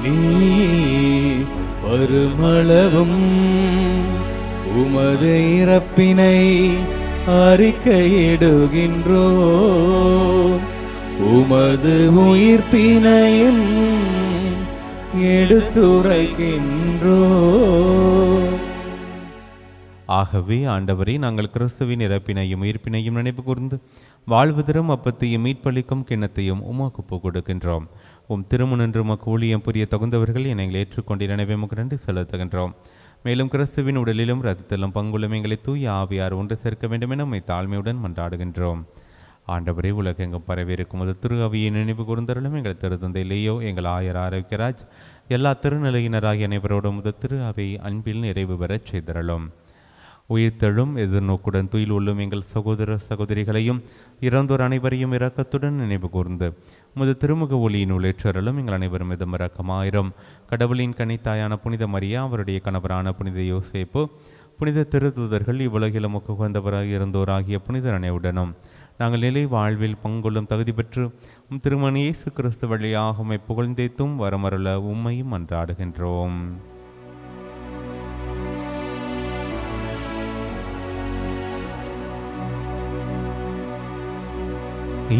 நீ வருமளவும் உமது இறப்பினை அறிக்கையிடுகின்றோ, உமது உயிர்ப்பினையும் எடுத்துரைக்கின்றோ. ஆகவே ஆண்டவரே, நாங்கள் கிறிஸ்துவின் இறப்பினையும் உயிர்ப்பினையும் நினைவு கூர்ந்து வாழ்வதரும் அப்பத்தையும் மீட்பளிக்கும் கிண்ணத்தையும் உமக்கு ஒப்புக் கொடுக்கின்றோம். திருமுனின்று உமக்கு ஊழியம் புரிய தகுந்தவர்கள் எங்களை ஏற்றுக்கொண்டு நினைவை உமக்கு நன்றி செலுத்துகின்றோம். மேலும் கிறிஸ்துவின் உடலிலும் இரத்தத்திலும் பங்குள்ள எங்களை தூய ஆவியார் ஒன்று சேர்க்க வேண்டும் என உம்மை தாழ்மையுடன் மன்றாடுகின்றோம். ஆண்டவரே, உலகெங்கும் பரவியிருக்கும் அது திரு அவையை நினைவு கூர்ந்தருளும். எங்கள் திருத்தந்தை லேயோ, எங்கள் ஆயர் ஆரோக்கியராஜ், எல்லா திருநிலையினராகிய அனைவரோடும் திரு அவை அன்பில் நிறைவு பெறச் செய்தருளும். உயிர்த்தெழும் எதிர்நோக்குடன் துயில் உள்ளும் எங்கள் சகோதர சகோதரிகளையும் இறந்தோர் அனைவரையும் இரக்கத்துடன் நினைவு கூர்ந்து உமது திருமுக ஒளியினுள் ஏற்றருளும். எங்கள் அனைவரும் மிதம் இரக்கமாயிரம். கடவுளின் கனித்தாயான புனித மரியா, அவருடைய கணவரான புனித யோசேப்பு, புனித திருத்தூதர்கள், இவ்வுலகிலும் உகந்தவராக இருந்தோராகிய புனிதர் அனைவருடனும் நாங்கள் நிலை வாழ்வில் பங்கொள்ளும் தகுதி பெற்று திருமணி இயேசு கிறிஸ்து வழியாக உம்மை புகழ்ந்தேத்தும் வரமருள உம்மையும் மன்றாடுகின்றோம்.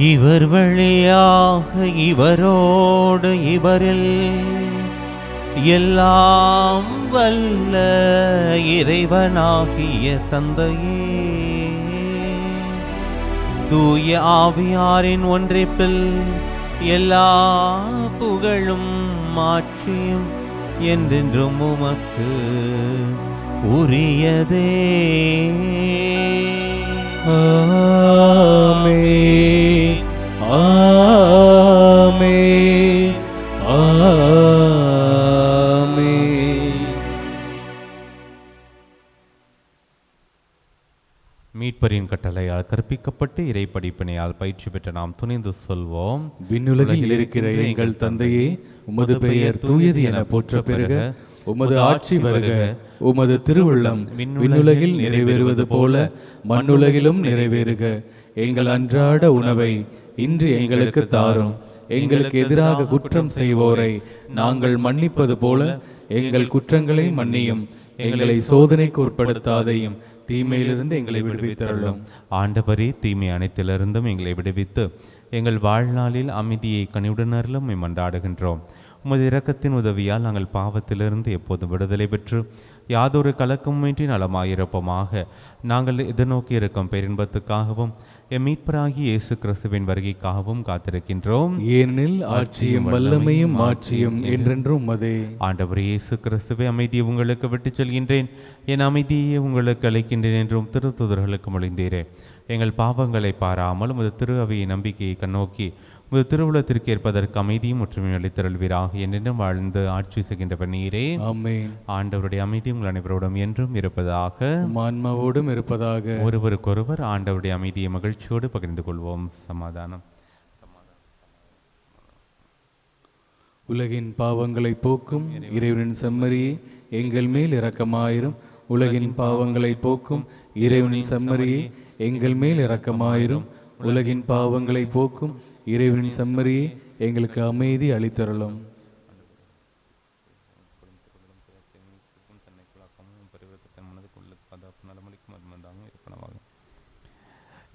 இவர் வழியாக இவரோடு இவரில் எல்லாம் வல்ல இறைவனாகிய தந்தையே, தூய ஆவியாரின் ஒன்றிப்பில் எல்லா புகழும் மாட்சியும் என்றென்றும் உமக்கு உரியதே. ஆமென், ஆமென், ஆமென். மீட்பரின் கட்டளையால் கற்பிக்கப்பட்டு இறை படிப்பினையால் பயிற்சி பெற்ற நாம் துணிந்து சொல்வோம். விண்ணுலகில் இருக்கிற எங்கள் தந்தையே, உமது பெயர் தூயது என போற்ற பெறுக. உமது ஆட்சி வருக. உமது திருவுள்ளம் விண்ணுலகில் நிறைவேறுவது போல மண்ணுலகிலும் நிறைவேறுக. எங்கள் அன்றாட உணவை இன்று எங்களுக்கு தாரும். எங்களுக்கு எதிராக குற்றம் செய்வோரை நாங்கள் மன்னிப்பது போல எங்கள் குற்றங்களை மன்னியும். எங்களை சோதனைக்கு உட்படுத்தாதையும் தீமையிலிருந்து எங்களை விடுவித்தருளும். ஆண்டவரே, தீமை அனைத்திலிருந்தும் எங்களை விடுவித்து எங்கள் வாழ்நாளில் அமைதியை கனிவுடன் அருளும் மன்றாடுகின்றோம். உமது இரக்கத்தின் உதவியால் நாங்கள் பாவத்திலிருந்து எப்போதும் விடுதலை பெற்று யாதொரு கலக்கமின்றி நலமாயிருப்போமாக. நாங்கள் எதிர்நோக்கி இருக்கும் பேரின்பத்துக்காகவும் எம் மீட்பராகி இயேசு கிறிஸ்துவின் வருகைக்காகவும் காத்திருக்கின்றோம். ஏனெனில் ஆட்சியும் வல்லமையும் மாட்சியும் என்றென்றும் உமதே. ஆண்டவர் இயேசு கிறிஸ்துவை, அமைதியை உங்களுக்கு விட்டுச் செல்கின்றேன், என் அமைதியை உங்களுக்கு அளிக்கின்றேன் என்றும் திருத்தூதர்களுக்கு மொழிந்தீரே. எங்கள் பாவங்களை பாராமல் உமது திரு அவையை நம்பிக்கையை கண்ணோக்கி உமது திருவுளத்திற்கு ஏற்பதற்கு அமைதியும் ஒற்றுமையும் அளித்தருள்வீராக. என்றென்றும் வாழ்ந்து ஆட்சி செய்கின்றவர் நீரே. ஆமென். ஆண்டவருடைய அமைதி உங்கள் அனைவரோடும் என்றும் இருப்பதாக, ஆன்மாவோடும் இருப்பதாக. ஒருவருக்கொருவர் ஆண்டவருடைய அமைதியை மகிழ்ச்சியோடு பகிர்ந்து கொள்வோம். சமாதானம். உலகின் பாவங்களை போக்கும் இறைவனின் செம்மறியே, எங்கள் மேல் இரக்கமாயிரும். உலகின் பாவங்களை போக்கும் இறைவனின் செம்மறியே, எங்கள் மேல் இரக்கமாயிரும். உலகின் பாவங்களை போக்கும் இறைவனின் செம்மறியே, எங்களுக்கு அமைதி அளித்தருளும்.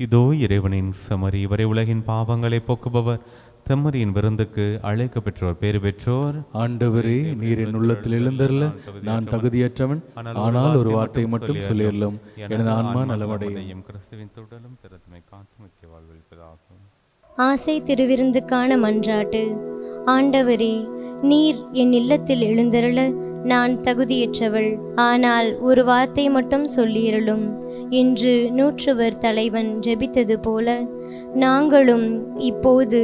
இதோ இறைவனின் செம்மறி, இவரை உலகின் பாவங்களை போக்குபவர். செம்மறியின் விருந்துக்கு அழைக்க பெற்றோர் பேறு பெற்றோர். ஆண்டவரே, நீர் என் உள்ளத்தில் எழுந்தருள நான் தகுதியற்றவன். ஆனால் ஒரு வார்த்தை மட்டும் சொல்லிடலாம், எனது ஆன்மா நலமடையும். கிறிஸ்துவின் தொடலும் திறத்துமை காத்து முக்கிய வாழ்வளிப்பதாகும். ஆசை திருவிருந்துக்கான மன்றாட்டு. ஆண்டவரே, நீர் என் இல்லத்தில் எழுந்தருள நான் தகுதியற்றவள். ஆனால் ஒரு வார்த்தை மட்டும் சொல்லியருளும் என்று நூற்றுவர் தலைவன் ஜெபித்தது போல நாங்களும் இப்போது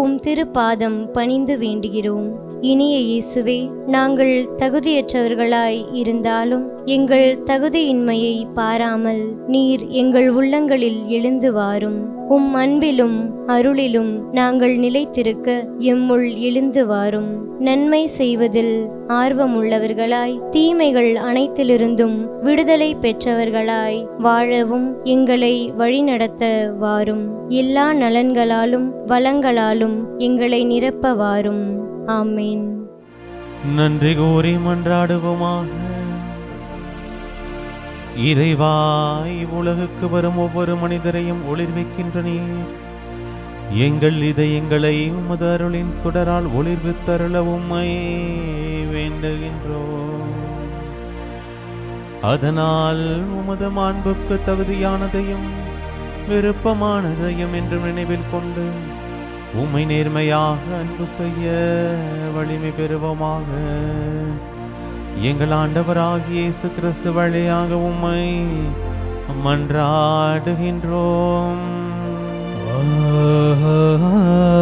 உம் திருப்பாதம் பணிந்து வேண்டுகிறோம். இனிய இயேசுவே, நாங்கள் தகுதியற்றவர்களாய் இருந்தாலும் எங்கள் தகுதியின்மையை பாராமல் நீர் எங்கள் உள்ளங்களில் எழுந்து வாரும். உம் அன்பிலும் அருளிலும் நாங்கள் நிலைத்திருக்க எம்முள் எழுந்து வாரும். நன்மை செய்வதில் ஆர்வமுள்ளவர்களாய், தீமைகள் அனைத்திலிருந்தும் விடுதலை பெற்றவர்களாய் வாழவும் எங்களை வழிநடத்த வாரும். எல்லா நலன்களாலும் வளங்களாலும் எங்களை நிரப்ப வாரும். ஆமேன். நன்றி கூறி மன்றாடுவோமாக. இறைவாய் உலகுக்கு வரும் ஒவ்வொரு மனிதரையும் ஒளிர்விக்கின்ற நீர், எங்கள் இதயங்களை உமது அருளின் சுடரால் ஒளிர்வித்தருள உம்மை வேண்டுகின்றோம். அதனால் உமது மாண்புக்கு தகுதியானதையும் விருப்பமானதையும் என்று நினைவில் கொண்டு உம்மை நேர்மையாக அன்பு செய்ய வலிமை பெறுவோமாக. எங்கள் ஆண்டவராகிய இயேசு கிறிஸ்து வழியாக உம்மை மன்றாடுகின்றோம்.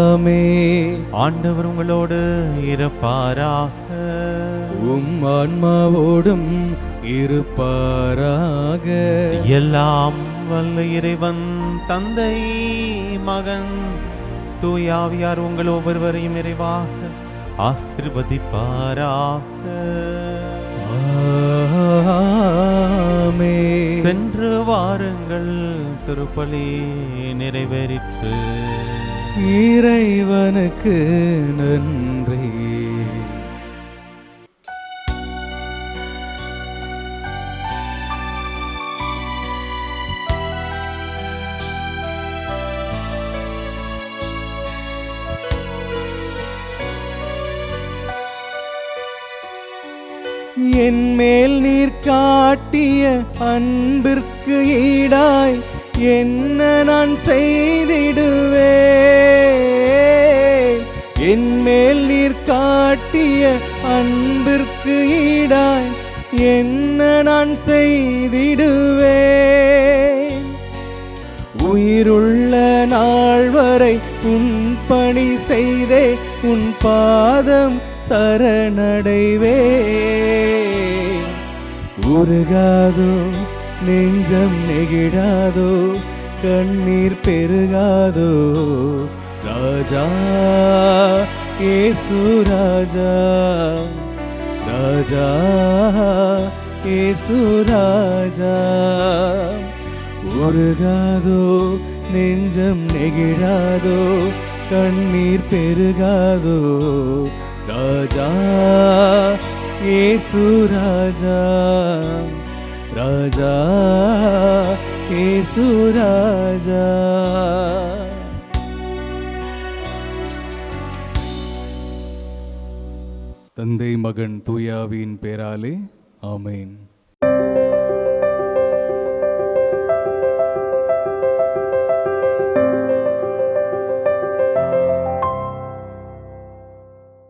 ஆமென். ஆண்டவர் உங்களோடு இருப்பாராக. உம் ஆன்மாவோடும் இருப்பாராக. எல்லாம் வல்ல இறைவன் தந்தை, மகன், தூயாவியார் உங்கள் ஒவ்வொருவரையும் நிறைவாக ஆசீர்வதிப்பாராக. ஆமென். சென்று வாருங்கள், திருப்பலி நிறைவேறிற்று. இறைவனுக்கு நன்றி. என் மேல் நீர் காட்டிய அன்பிற்கு ஈடாய் என்ன நான் செய்திடுவேன்? என் மேல் நீர் காட்டிய அன்பிற்கு ஈடாய் என்ன நான் செய்திடுவேன்? உயிருள்ள நாள் வரை உன் பணி செய்தே உன் பாதம் சரணடைவே. உருகாதோ நெஞ்சம் நெகிடாதோ, கண்ணீர் பெருகாதோ, ராஜா இயேசு ராஜா, ராஜா இயேசு ராஜா. உருகாதோ நெஞ்சம் நெகிடாதோ, கண்ணீர் பெருகாதோ, ராஜா இயேசு ராஜா, ராஜா இயேசு ராஜா. தந்தை, மகன், தூயாவின் பேராலே ஆமென்.